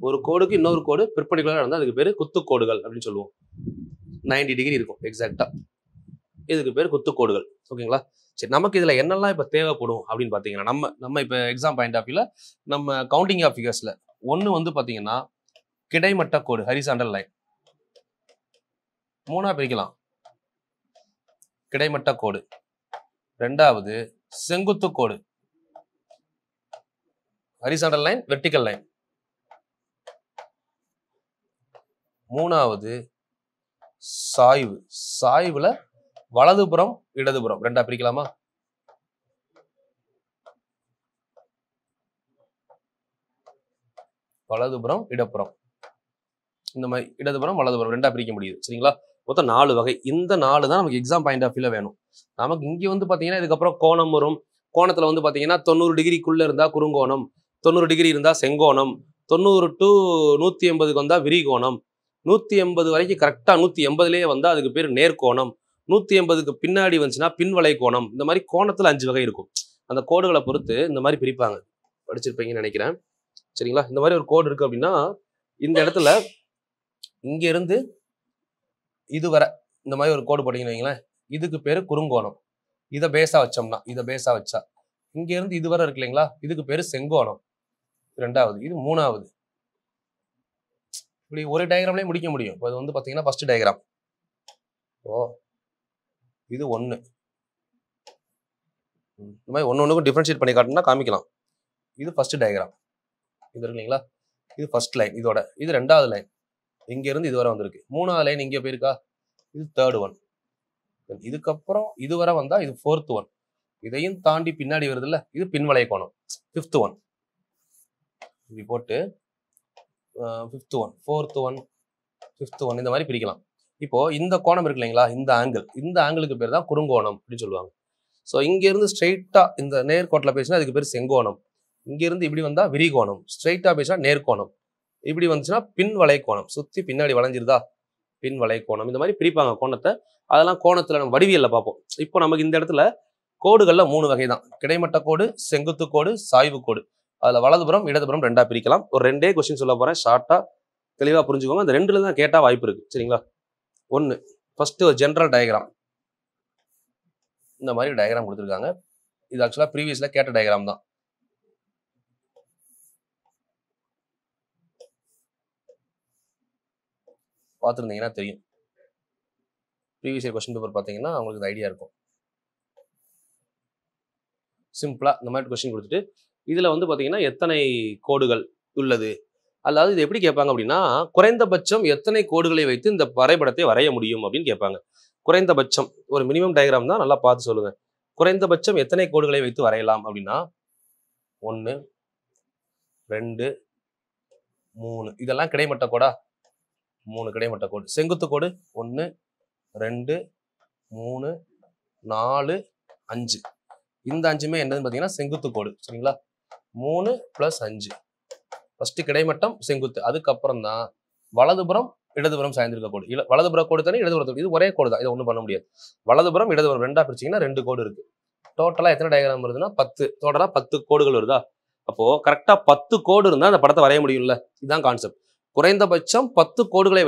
ஒரு கோடுக்கு இன்னொரு கோடு பெர்பெண்டிகுலரா இருந்தால் அதுக்கு பேர் குத்து கோடுகள் அப்படின்னு சொல்லுவோம். 90 டிகிரி இருக்கும் எக்ஸாக்டா, இதுக்கு பேர் குத்து கோடுகள். ஓகேங்களா? சரி, நமக்கு இதுல என்னெல்லாம் இப்ப தேவைப்படும் அப்படின்னு பாத்தீங்கன்னா, நம்ம இப்ப எக்ஸாம் பாயிண்ட் ஆஃப் வியூல நம்ம கவுண்டிங் ஆஃப் ஃபிகர்ஸ்ல ஒன்னு வந்து பாத்தீங்கன்னா கிடைமட்ட கோடு, ஹரிசாண்டல் லைன். 3ஆ பிரிக்கலாம், கிடைமட்ட கோடு. 2வது செங்குத்து கோடு, ஹரிசாண்டல் லைன், வெர்டிகல் லைன். 3வது சாய்வு, சாய்வுல வலதுபுறம் இடதுபுறம் ரெண்டா பிரிக்கலாமா? வலதுபுறம் இடப்புறம், இந்த மாதிரி இடதுபுறம் வலதுபுறம் ரெண்டா பிரிக்க முடியுது. சரிங்களா? மொத்தம் 4 வகை. இந்த 4 தான் நமக்கு எக்ஸாம் பாயிண்ட் ஆஃப் வியூல வேணும். நமக்கு இங்க வந்து பாத்தீங்கன்னா இதுக்கப்புறம் கோணம் வரும். கோணத்துல வந்து பாத்தீங்கன்னா 90 டிகிரிக்குள்ள இருந்தா குறுங்கோணம், 90 டிகிரி இருந்தா செங்கோணம், 90 to 180க்கு வந்தா விரிகோணம், 180 வரைக்கும் கரெக்டா 180லயே வந்தா அதுக்கு பேர் நேர்கோணம், 180க்கு பின்னாடி வந்துச்சுன்னா பின்வளை கோணம். இந்த மாதிரி கோணத்துல 5 வகை இருக்கும். அந்த கோடுகளை பொறுத்து இந்த மாதிரி பிரிப்பாங்க, படிச்சிருப்பீங்கன்னு நினைக்கிறேன். சரிங்களா? இந்த மாதிரி ஒரு கோடு இருக்கு அப்படின்னா இந்த இடத்துல இங்க இருந்து இது வரை இந்த மாதிரி ஒரு கோடு போட்டீங்கன்னு வைங்களேன், இதுக்கு பேரு குறுங்கோணம். இதை பேஸா வச்சோம்னா, இதை பேஸா வச்சா இங்க இருந்து இது வரை இருக்கு இல்லைங்களா, இதுக்கு பேரு செங்கோணம். 2வது, இது 3வது. இப்படி ஒரு டயக்ராம்லயே முடிக்க முடியும். இப்போ அது வந்து பாத்தீங்கன்னா ஃபர்ஸ்ட் டயக்ராம். இது 1. இந்த மாதிரி ஒன்னுக்கும் டிஃபரன்ஷியேட் பண்ணி காட்டணும்னா காமிக்கலாம். இது ஃபர்ஸ்ட் டயக்ராம், இது இருக்கு இல்லைங்களா, இது ஃபர்ஸ்ட் லைன். இதோட இது 2வது லைன், இங்க இருந்து இது வரை வந்திருக்கு. 3வது லைன் இங்க போயிருக்கா, இது 3rd ஒன். இதுக்கப்புறம் இது வரை வந்தா இது 4th ஒன். இதையும் தாண்டி பின்னாடி வருது இல்ல, இது பின்வளை கோணம், 5th ஒன். இப்படி போட்டு 5th one, 4th one, 5th one இந்த மாதிரி பிரிக்கலாம். இப்போ இந்த கோணம் இருக்கு இல்லைங்களா, இந்த ஆங்கிள், இந்த ஆங்கிளுக்கு பேர் தான் குறுங்கோணம் அப்படின்னு சொல்லுவாங்க. ஸோ இங்க இருந்து ஸ்ட்ரெயிட்டா இந்த நேர்கோட்டில் பேசினா அதுக்கு பேர் செங்கோணம். இங்க இருந்து இப்படி வந்தா விரிகோணம், ஸ்ட்ரெயிட்டா பேசினா நேர்கோணம், இப்படி வந்துச்சுன்னா பின்வளை கோணம், சுத்தி பின்னாடி வளைஞ்சிருதா பின்வளை கோணம். இந்த மாதிரி பிரிப்பாங்க கோணத்தை. அதெல்லாம் கோணத்துல நம்ம வடிவியல்ல பார்ப்போம். இப்போ நமக்கு இந்த இடத்துல கோடுகள்ல 3 வகை தான், கிடைமட்ட கோடு, செங்குத்து கோடு, சாய்வு கோடு. அதுல வலதுபுறம் இடதுபுறம் ரெண்டா பிரிக்கலாம். ஒரு 2 கொஸ்டின் சொல்ல போறேன், ஷார்ட்டா தெளிவா புரிஞ்சுக்கோங்க. அந்த 2ல தான் கேட்டா வாய்ப்பு இருக்கு. சரிங்களா? 1 ஃபர்ஸ்ட் ஒரு ஜெனரல் டயக்ராம். இந்த மாதிரி டயக்ராம் கொடுத்துருக்காங்க. இது ஆக்சுவலா ப்ரீவியஸ்ல கேட்ட டயக்ராம் தான். பார்த்துருந்தீங்கன்னா தெரியும். ப்ரீவியஸ் இயர் கொஸ்டின் பேப்பர் பார்த்தீங்கன்னா உங்களுக்கு இந்த ஐடியா இருக்கும். சிம்பிளா இந்த மாதிரி கொஸ்டின் கொடுத்துட்டு இதுல வந்து பாத்தீங்கன்னா எத்தனை கோடுகள் உள்ளது, அதாவது இது எப்படி கேட்பாங்க அப்படின்னா குறைந்தபட்சம் எத்தனை கோடுகளை வைத்து இந்த வரைபடத்தை வரைய முடியும் அப்படின்னு கேட்பாங்க. குறைந்தபட்சம் ஒரு மினிமம் டயக்ராம் தான், நல்லா பார்த்து சொல்லுங்க. குறைந்தபட்சம் எத்தனை கோடுகளை வைத்து வரையலாம் அப்படின்னா 1, 2, 3 இதெல்லாம் கிடைமட்ட கோடா, 3 கிடைமட்ட கோடு. செங்குத்து கோடு 1, 2, 3, 4, 5. இந்த 5மே என்னன்னு பாத்தீங்கன்னா செங்குத்து கோடு. சரிங்களா? 3 + 5 ஃபர்ஸ்ட் கிடைமட்டம் செங்குத்து, அதுக்கப்புறம் தான் வலதுபுறம் இடதுபுறம் சாய்ந்திருக்க கோடு. வலதுபுற கோடு தானே, இடதுபுறம் இது ஒரே கோடு தான். இதை ஒன்றும் பண்ண முடியாது. வலதுபுறம் இடதுபுறம் ரெண்டா பிரிச்சிங்கன்னா 2 கோடு இருக்கு. டோட்டலா எத்தனை டயக்ராம் வருதுன்னா 10. டோட்டலா 10 கோடுகள் வருதா? அப்போ கரெக்டா 10 கோடு இருந்தா அந்த படத்தை வரைய முடியும்ல. இதுதான் கான்செப்ட். குறைந்தபட்சம் 10 கோடுகளை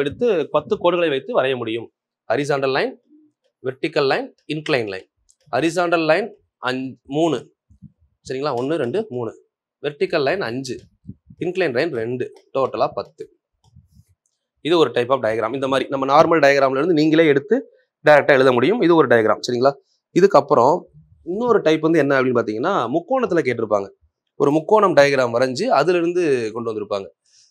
வைத்து வரைய முடியும். Horizontal line, vertical line, incline line. Horizontal line 3, சரிங்களா? 1 2 3. வெர்டிக்கல் லைன் 5, இன்க்ளைன் லைன் 2, டோட்டலா 10. இது ஒரு டைப் ஆஃப் டயக்ராம். இந்த மாதிரி நம்ம நார்மல் டயக்ராம்ல இருந்து நீங்களே எடுத்து டைரக்டா எழுத முடியும். இது ஒரு டயக்ராம், சரிங்களா? இதுக்கப்புறம் இன்னொரு டைப் வந்து என்ன அப்படின்னு பாத்தீங்கன்னா, முக்கோணத்துல கேட்டிருப்பாங்க. ஒரு முக்கோணம் டயக்ராம் வரைஞ்சு அதுல இருந்து கொண்டு வந்திருப்பாங்க.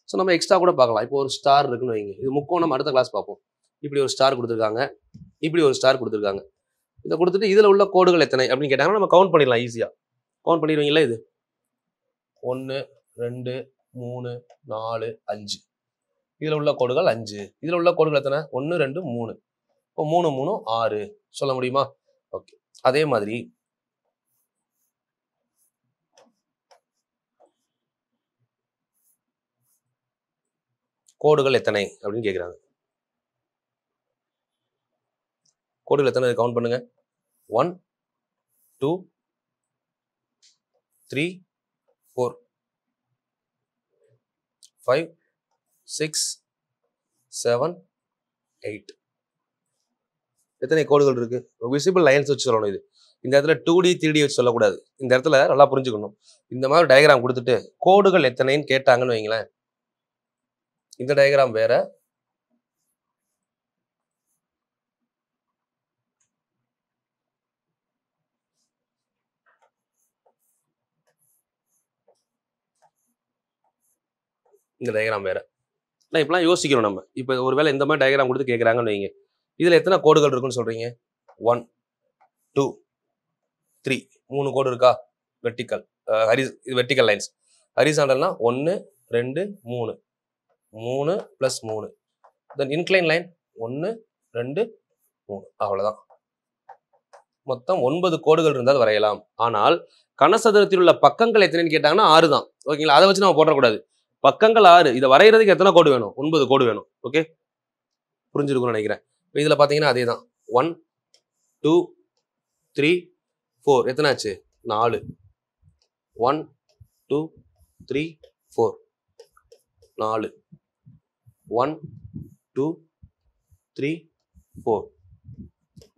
ஸோ நம்ம எக்ஸ்ட்ரா கூட பார்க்கலாம். இப்போ ஒரு ஸ்டார் இருக்குன்னு வைங்க. இது முக்கோணம், அடுத்த கிளாஸ் பார்ப்போம். இப்படி ஒரு ஸ்டார் கொடுத்துருக்காங்க, இப்படி ஒரு ஸ்டார் கொடுத்துருக்காங்க. இதை கொடுத்துட்டு இதுல உள்ள கோடுகள் எத்தனை அப்படின்னு கேட்டாங்கன்னா நம்ம கவுண்ட் பண்ணிடலாம். ஈஸியா கவுண்ட் பண்ணிடுவீங்களா? இது 1 2 3 4 5. இதுல உள்ள கோடுகள் 5. இதுல உள்ள கோடுகள் எத்தனை? 1 2 3. இப்போ 3 3 6 சொல்ல முடியுமா? ஓகே. அதே மாதிரி கோடுகள் எத்தனை அப்படின்னு கேட்குறாங்க. கோடுகள் எத்தனை கவுண்ட் பண்ணுங்க. 1 2 3 4 5 6 7 8. எத்தனை கோடுகள் இருக்கு? விசிபிள் லைன்ஸ் வச்சு சொல்லணும். இது இந்த இடத்துல 2D 3D வச்சு சொல்லக்கூடாது. இந்த இடத்துல நல்லா புரிஞ்சுக்கணும். இந்த மாதிரி டயக்ராம் கொடுத்துட்டு கோடுகள் எத்தனைன்னு கேட்டாங்கன்னு வைங்களேன். இந்த டயக்ராம் வேற, இந்த டயக்ராம் வேற. நான் இப்பெல்லாம் யோசிக்கிறோம் நம்ம. இப்போ ஒருவேளை இந்த மாதிரி டயக்ராம் கொடுத்து கேட்குறாங்கன்னு வைங்க. இதுல எத்தனை கோடுகள் இருக்குன்னு சொல்றீங்க? 1 2 3. 3 கோடு இருக்கா? Vertical vertical lines. ஹரிசாண்டல்னா 1 2 3. 3 + 3. Then incline line 1 2 3. அவ்வளவுதான். மொத்தம் 9 கோடுகள் இருந்தால் வரையலாம். ஆனால் கனசதுரத்தில் உள்ள பக்கங்கள் எத்தனைன்னு கேட்டாங்கன்னா 6 தான். ஓகேங்களா? அதை வச்சு நம்ம போடக்கூடாது. பக்கங்கள் 6. இதை வரைகிறதுக்கு எத்தனை கோடு வேணும்? 9 கோடு வேணும். ஓகே, புரிஞ்சிருக்கும்னு நினைக்கிறேன். இதுல பாத்தீங்கன்னா அதே தான். 1 2 3 4. எத்தனை ஆச்சு? 4. 1 2 3 4. 4. 1 2 3 4.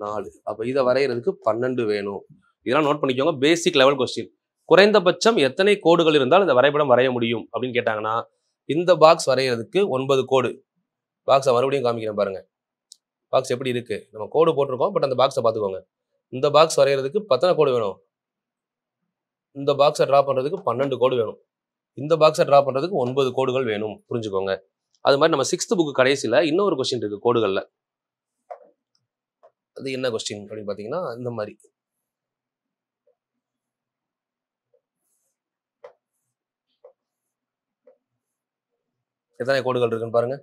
4. அப்ப இதை வரைகிறதுக்கு 12 வேணும். இதெல்லாம் நோட் பண்ணிக்கோங்க. Basic level question. குறைந்தபட்சம் எத்தனை கோடுகள் இருந்தால் இந்த வரைபடம் வரைய முடியும் அப்படின்னு கேட்டாங்கன்னா, இந்த பாக்ஸ் வரைகிறதுக்கு 9 கோடு. பாக்ஸை மறுபடியும் காமிக்கிறேன் பாருங்க. பாக்ஸ் எப்படி இருக்கு? நம்ம கோடு போட்டிருக்கோம், பட் அந்த பாக்ஸை பார்த்துக்கோங்க. இந்த பாக்ஸ் வரைகிறதுக்கு 10 கோடு வேணும். இந்த பாக்ஸை டிரா பண்றதுக்கு 12 கோடு வேணும். இந்த பாக்ஸை டிரா பண்றதுக்கு 9 கோடுகள் வேணும். புரிஞ்சுக்கோங்க. அது மாதிரி நம்ம 6th புக் கடைசியில இன்னொரு கொஸ்டின் இருக்கு கோடுகள்ல. அது என்ன கொஸ்டின் அப்படின்னு பாத்தீங்கன்னா, இந்த மாதிரி எத்தனை கோடுகள் இருக்குன்னு பாருங்க.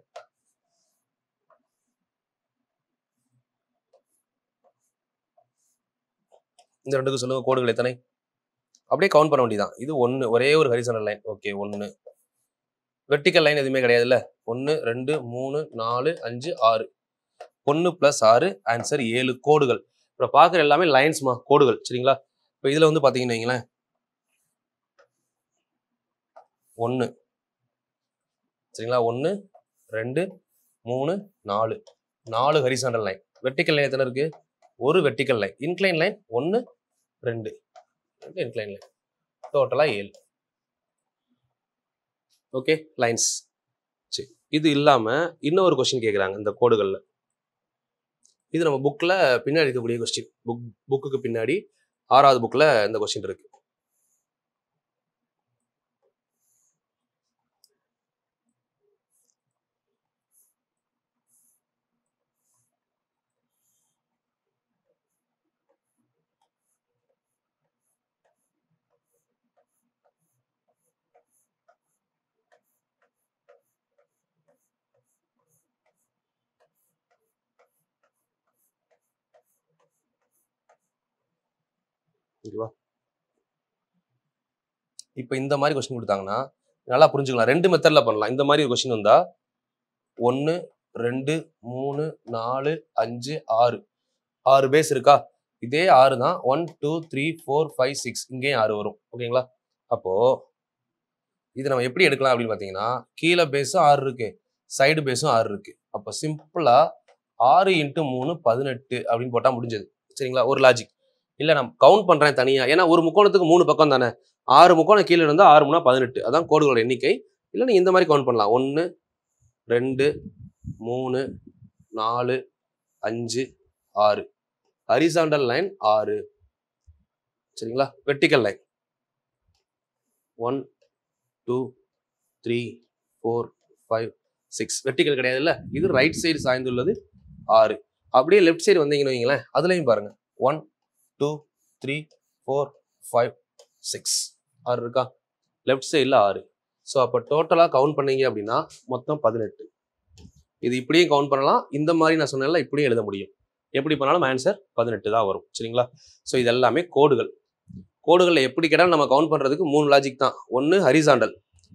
இந்த ரெண்டுக்கு சொல்லுங்க கோடுகள் எத்தனை. அப்படியே கவுண்ட் பண்ண வேண்டியதான். இது 1, ஒரே ஒரு horizontal line. Okay, 1. Vertical line எதுவுமே கிடையாதுல்ல. 1 2 3 4 5 6. 1 + 6 ஆன்சர் 7 கோடுகள். இப்போ பார்க்குற எல்லாமே லைன்ஸ்மா, கோடுகள், சரிங்களா? இப்போ இதுல வந்து பாத்தீங்கன்னு வைங்களேன், 1 சரிங்களா? 1 2 3 4. 4 ஹரிசாண்டல் லைன். வெர்டிக்கல் லைன் எத்தனை இருக்கு? ஒரு vertical line. Incline line 1 2 incline line. டோட்டலா 7. Okay, lines. சரி, இது இல்லாம இன்னொரு கொஸ்டின் கேட்குறாங்க இந்த கோடுகள்ல. இது நம்ம புக்ல பின்னாடி இருக்கக்கூடிய கொஸ்டின். புக்குக்கு பின்னாடி 6வது புக்ல இந்த கொஸ்டின் இருக்கு. ஓகேவா? இப்போ இந்த மாதிரி கொஸ்டின் கொடுத்தாங்கன்னா நல்லா புரிஞ்சுக்கலாம். 2 மெத்தட்ல பண்ணலாம். இந்த மாதிரி ஒரு கொஸ்டின் வந்தா 1 2 3 4 5 6 6 பேஸ் இருக்கா? இதே 6 தான் 1 2 3 4 5 6 இங்கேயும் 6 வரும். ஓகேங்களா? அப்போ இது நம்ம எப்படி எடுக்கலாம் அப்படின்னு பார்த்தீங்கன்னா, கீழே பேஸும் 6 இருக்கு, சைடு பேஸும் 6 இருக்கு. அப்போ சிம்பிளா 6 × 3 18 அப்படின்னு போட்டா முடிஞ்சது. சரிங்களா? ஒரு லாஜிக். இல்ல நான் கவுண்ட் பண்றேன் தனியா. ஏன்னா ஒரு முக்கோணத்துக்கு 3 பக்கம் தானே. 6 முக்கோணம் கீழே இருந்தா 6 3 18. அதான் கோடுகளோட எண்ணிக்கை. இல்ல நீங்க இந்த மாதிரி கவுண்ட் பண்ணலாம். 1 2 3 4 5 6. Horizontal line 6. சரிங்களா? Vertical line 1 2 3 4 5 6. வெர்டிக்கல் கிடையாது இல்ல. இது ரைட் சைடு சாய்ந்துள்ளது 6. அப்படியே லெஃப்ட் சைடு வந்தீங்கன்னு வைங்களேன், அதுலயும் பாருங்க 1 2 3 4 5 6 6 இருக்கா? லெஃப்ட் சைடில் 6. ஸோ அப்போ டோட்டலாக கவுண்ட் பண்ணீங்க அப்படின்னா மொத்தம் 18. இது இப்படியும் கவுண்ட் பண்ணலாம். இந்த மாதிரி நான் சொன்னேன்ல இப்படியும் எழுத முடியும். எப்படி பண்ணாலும் ஆன்சர் 18 தான் வரும். சரிங்களா? ஸோ இது எல்லாமே கோடுகள். கோடுகளில் எப்படி கேட்டாலும் நம்ம கவுண்ட் பண்ணுறதுக்கு 3 லாஜிக் தான். ஒன்று ஹரிசாண்டல்,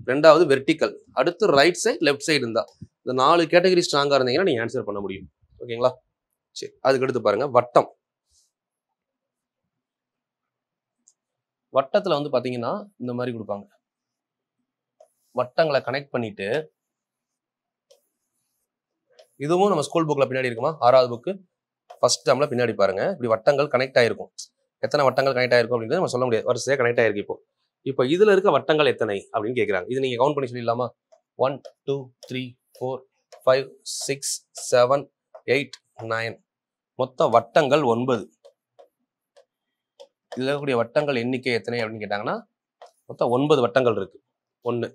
ரெண்டாவது வெர்டிக்கல், அடுத்து ரைட் சைடு லெஃப்ட் சைடு இருந்தால் இந்த 4 கேட்டகரி ஸ்ட்ராங்காக இருந்தீங்கன்னா நீங்கள் ஆன்சர் பண்ண முடியும். ஓகேங்களா? சரி, அதுக்கு அடுத்து பாருங்க வட்டம். வட்டத்தில் வந்து பார்த்தீங்கன்னா இந்த மாதிரி கொடுப்பாங்க. வட்டங்களை கனெக்ட் பண்ணிட்டு, இதுவும் நம்ம ஸ்கூல் புக்கில் பின்னாடி இருக்குமா? 6வது புக்கு ஃபர்ஸ்ட் டேர்மில் பின்னாடி பாருங்க. இப்படி வட்டங்கள் கனெக்ட் ஆகிருக்கும். எத்தனை வட்டங்கள் கனெக்ட் ஆகிருக்கும் அப்படின்றது நம்ம சொல்ல முடியாது. வரிசையாக கனெக்ட் ஆகிருக்கு. இப்போ இதில் இருக்க வட்டங்கள் எத்தனை அப்படின்னு கேட்குறாங்க. இது நீங்கள் கவுண்ட் பண்ணி சொல்லிடலாமா? 1 2 3 4 5 6 7 8 9. மொத்தம் வட்டங்கள் 9. இதில் இருக்கக்கூடிய வட்டங்கள் எண்ணிக்கை எத்தனை அப்படின்னு கேட்டாங்கன்னா மொத்தம் 9 வட்டங்கள் இருக்கு. 1.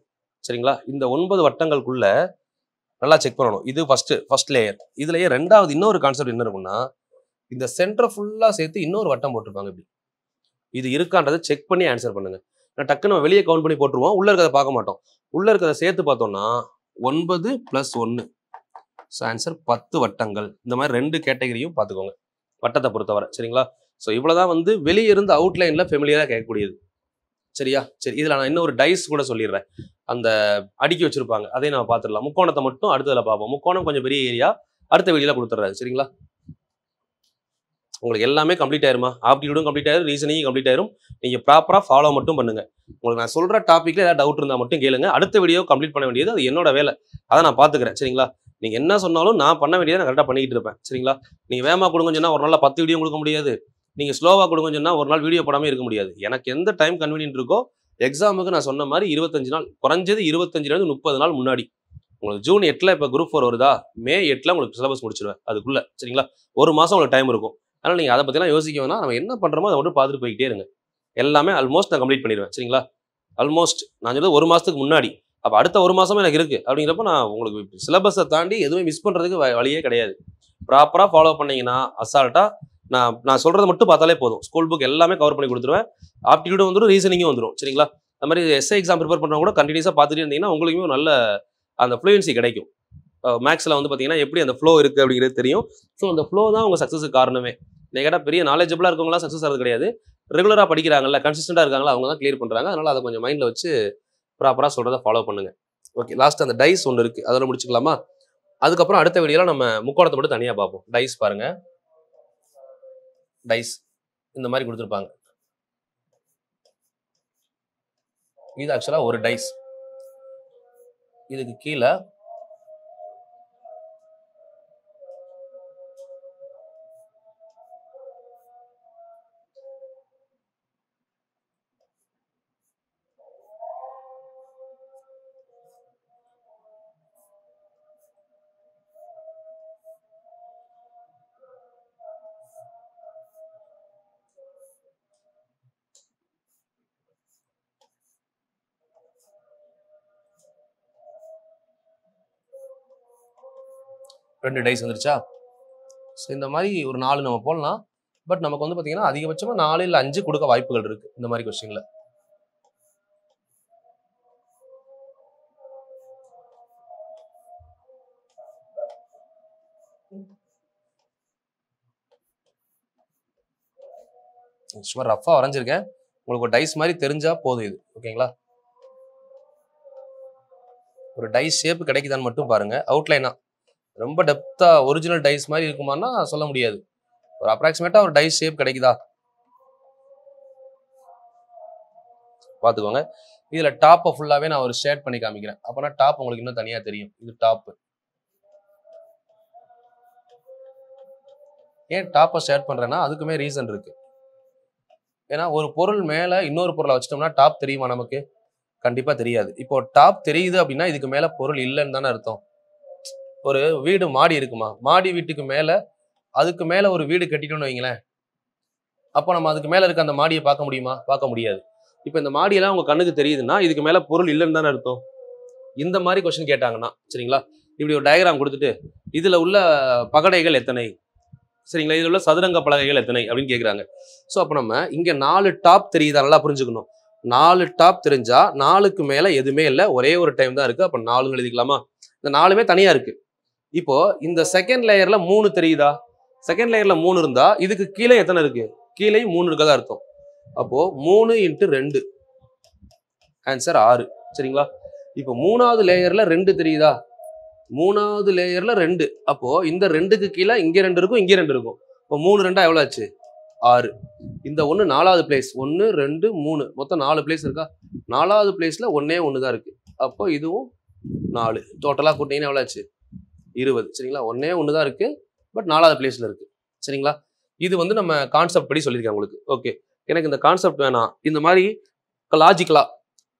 சரிங்களா? இந்த 9 வட்டங்களுக்குள்ள நல்லா செக் பண்ணணும். இது ஃபர்ஸ்ட் லேயர். இதுலயே ரெண்டாவது இன்னொரு கான்செப்ட் என்ன இருக்கும்னா, இந்த சென்டர் ஃபுல்லா சேர்த்து இன்னொரு வட்டம் போட்டிருப்பாங்க. இப்படி இது இருக்கான்றதை செக் பண்ணி ஆன்சர் பண்ணுங்க. நான் டக்குன்னு நம்ம வெளியே கவுண்ட் பண்ணி போட்டுருவோம். உள்ள இருக்கிறத பார்க்க மாட்டோம். உள்ள இருக்கிறத சேர்த்து பார்த்தோம்னா 9 + 1. ஸோ ஆன்சர் 10 வட்டங்கள். இந்த மாதிரி 2 கேட்டகரியும் பார்த்துக்கோங்க வட்டத்தை பொறுத்தவரை. சரிங்களா? ஸோ இவ்வளவுதான் வந்து வெளியே இருந்து அவுட்லைன்ல ஃபெமிலியரா கேட்கக்கூடியது. சரியா? சரி, இதுல நான் இன்னொரு டைஸ் கூட சொல்லிடுறேன். அந்த அடுக்கி வச்சிருப்பாங்க, அதையும் நம்ம பார்த்துடலாம். முக்கோணத்தை மட்டும் அடுத்ததுல பார்ப்போம். முக்கோணம் கொஞ்சம் பெரிய ஏரியா, அடுத்த வீடியோல கொடுத்துட்றாரு. சரிங்களா? உங்களுக்கு எல்லாமே கம்ப்ளீட் ஆயிருமா? ஆப்டிடியூடும் கம்ப்ளீட் ஆயிரும், ரீசனிங் கம்ப்ளீட் ஆயிரும். நீங்க ப்ராப்பரா ஃபாலோ மட்டும் பண்ணுங்க. உங்களுக்கு நான் சொல்ற டாபிக்ல ஏதாவது டவுட் இருந்தா மட்டும் கேளுங்க. அடுத்த வீடியோ கம்ப்ளீட் பண்ண வேண்டியது அது என்னோட வேலை. அதை நான் பாத்துக்கிறேன். சரிங்களா? நீங்க என்ன சொன்னாலும் நான் பண்ண வேண்டியதை நான் கரெக்டா பண்ணிட்டு இருப்பேன். சரிங்களா? நீங்க வேகமா கொடுங்கன்னு சொன்னா ஒரு நாள்ல 10 வீடியோ கொடுக்க முடியாது. நீங்க ஸ்லோவா கொடுங்கன்னு சொன்னா ஒரு நாள் வீடியோ போடாம இருக்க முடியாது. எனக்கு எந்த டைம் கன்வீனியன்ட் இருக்கோ, எக்ஸாமுக்கு நான் சொன்ன மாதிரி 25 நாள், குறைஞ்சது 25 30 நாள் முன்னாடி. உங்களுக்கு ஜூன் 8 இப்போ குரூப் 4 வருதா, மே 8 உங்களுக்கு சிலபஸ் முடிச்சிடுவேன் அதுக்குள்ள. சரிங்களா? ஒரு மாசம் உங்களுக்கு டைம் இருக்கும். அதனால நீங்க அதை பத்திலாம் யோசிக்க வேணாம். நம்ம என்ன பண்றோமோ அதை மட்டும் பார்த்துட்டு போய்கிட்டே இருங்க. எல்லாமே ஆல்மோஸ்ட் நான் கம்ப்ளீட் பண்ணிடுவேன். சரிங்களா? ஆல்மோஸ்ட் நான் சொல்றது ஒரு மாசத்துக்கு முன்னாடி. அப்ப அடுத்த ஒரு மாசமும் எனக்கு இருக்கு. அப்படிங்கிறப்ப நான் உங்களுக்கு சிலபஸை தாண்டி எதுவுமே மிஸ் பண்றதுக்கு வழியே கிடையாது. ப்ராப்பரா ஃபாலோ பண்ணீங்கன்னா அசால்ட்டா நான் சொல்றதை மட்டும் பார்த்தாலே போதும். ஸ்கூல் புக் எல்லாமே கவர் பண்ணி கொடுத்துருவேன். ஆப்டிடியூடும் வந்துடும், ரீசனிங்கும் வந்துடும். சரிங்களா? அது மாதிரி எஸ்ஐ எக்ஸாம் ப்ரிப்பேர் பண்ணுறவங்க கூட கண்டினியூஸாக பார்த்துட்டு இருந்தீங்கன்னா உங்களுக்குமே நல்ல அந்த ஃப்ளூயன்சி கிடைக்கும். மேக்ஸில் வந்து பார்த்தீங்கன்னா எப்படி அந்த ஃப்ளோ இருக்குது அப்படிங்கிறது தெரியும். ஸோ அந்த ஃப்ளோ தான் உங்கள் சக்ஸஸுக்கு காரணமே. நீங்கள் கேட்டால் பெரிய நாலேஜபிளாக இருக்கவங்களாம் சக்ஸஸ் ஆகிறது கிடையாது. ரெகுலராக படிக்கிறாங்கல்ல, கன்சிஸ்டண்டாக இருக்காங்களா, அவங்க தான் கிளியர் பண்ணுறாங்க. அதனால் அதை கொஞ்சம் மைண்டில் வச்சு ப்ராப்பராக சொல்கிறத ஃபாலோ பண்ணுங்கள். ஓகே, லாஸ்ட் அந்த டைஸ் ஒன்று இருக்குது, அதோட முடிச்சுக்கலாமா? அதுக்கப்புறம் அடுத்த வீடியோவில் நம்ம முக்கோணத்தை மட்டும் தனியாக பார்ப்போம். டைஸ் பாருங்கள். டைஸ் இந்த மாதிரி கொடுத்துருப்பாங்க. இது ஆக்சுவலா ஒரு டைஸ். இதுக்கு கீழே ரெண்டு டைஸ் வந்துருச்சா? ஸோ இந்த மாதிரி ஒரு 4 நம்ம போடலாம். பட் நமக்கு வந்து பார்த்தீங்கன்னா அதிகபட்சமாக 4 இல்லை 5 கொடுக்க வாய்ப்புகள் இருக்கு இந்த மாதிரி கொஸ்டின்ல. சும்மா ரஃபா வரைஞ்சிருக்கேன், உங்களுக்கு ஒரு டைஸ் மாதிரி தெரிஞ்சா போதும் இது. ஓகேங்களா? ஒரு டைஸ் ஷேப் கிடைக்குதான்னு மட்டும் பாருங்க. அவுட்லைனா ரொம்ப டெப்தா ஒரிஜினல் டைஸ் மாதிரி இருக்குமான்னா சொல்ல முடியாது. ஒரு அப்ராக்சிமேட்டா ஒரு டைஸ் ஷேப் கிடைக்குதா பாத்துக்கோங்க. இதுல டாப்பை ஃபுல்லாவே நான் ஒரு ஷேட் பண்ணி காமிக்கிறேன். அப்பனா டாப் உங்களுக்கு இன்னும் தனியா தெரியும். இது டாப். ஏன் டாப்பை ஷேட் பண்றேன்னா அதுக்குமே ரீசன் இருக்கு. ஏன்னா ஒரு பொருள் மேல இன்னொரு பொருளை வச்சிட்டோம்னா டாப் தெரியுமா நமக்கு? கண்டிப்பா தெரியாது. இப்போ டாப் தெரியுது அப்படின்னா இதுக்கு மேல பொருள் இல்லைன்னு தானே அர்த்தம். ஒரு வீடு மாடி இருக்குமா, மாடி வீட்டுக்கு மேல அதுக்கு மேல ஒரு வீடு கட்டிட்டோம்னு வைங்களேன், அப்போ நம்ம அதுக்கு மேல இருக்க அந்த மாடியை பார்க்க முடியுமா? பார்க்க முடியாது. இப்போ இந்த மாடியெல்லாம் உங்க கண்ணுக்கு தெரியுதுன்னா இதுக்கு மேல பொருள் இல்லைன்னு தானே அர்த்தம். இந்த மாதிரி கொஸ்டின் கேட்டாங்கன்னா சரிங்களா, இப்படி ஒரு டயக்ராம் கொடுத்துட்டு இதுல உள்ள பகடைகள் எத்தனை, சரிங்களா, இதுல உள்ள சதுரங்க பலகைகள் எத்தனை அப்படின்னு கேட்குறாங்க. ஸோ அப்போ நம்ம இங்க 4 டாப் தெரியுதா, நல்லா புரிஞ்சுக்கணும். 4 டாப் தெரிஞ்சா 4க்கு மேல எதுவுமே இல்லை, ஒரே ஒரு டைம் தான் இருக்கு. அப்போ 4 எழுதிக்கலாமா? இந்த 4மே தனியா இருக்கு. இப்போ இந்த செகண்ட் லேயர்ல 3 தெரியுதா? செகண்ட் லேயர்ல 3 இருந்தா இதுக்கு கீழே எத்தனை இருக்கு? கீழே 3 இருக்கதா அர்த்தம். அப்போ 3 × 2 ஆன்சர் 6. சரிங்களா? இப்போ 3வது லேயர்ல 2 தெரியுதா? 3வது லேயர்ல 2. அப்போ இந்த 2க்கு கீழே இங்க 2 இருக்கும், இங்க 2 இருக்கும். இப்போ 3 2 எவ்வளவு ஆச்சு? 6. இந்த 1 4வது பிளேஸ். 1 2 3 மொத்தம் 4 பிளேஸ் இருக்கா? 4வது பிளேஸ்ல 1 தான் இருக்கு. அப்போ இதுவும் 4. டோட்டலா கூட்டிங்கன்னா எவ்வளவு ஆச்சு? 20. சரிங்களா? 1 தான் இருக்கு, பட் 4வது பிளேஸ்ல இருக்கு. சரிங்களா? இது வந்து நம்ம கான்செப்ட் படி சொல்லியிருக்கேன் உங்களுக்கு. ஓகே, எனக்கு இந்த கான்செப்ட் வேணாம், இந்த மாதிரி லாஜிக்கலா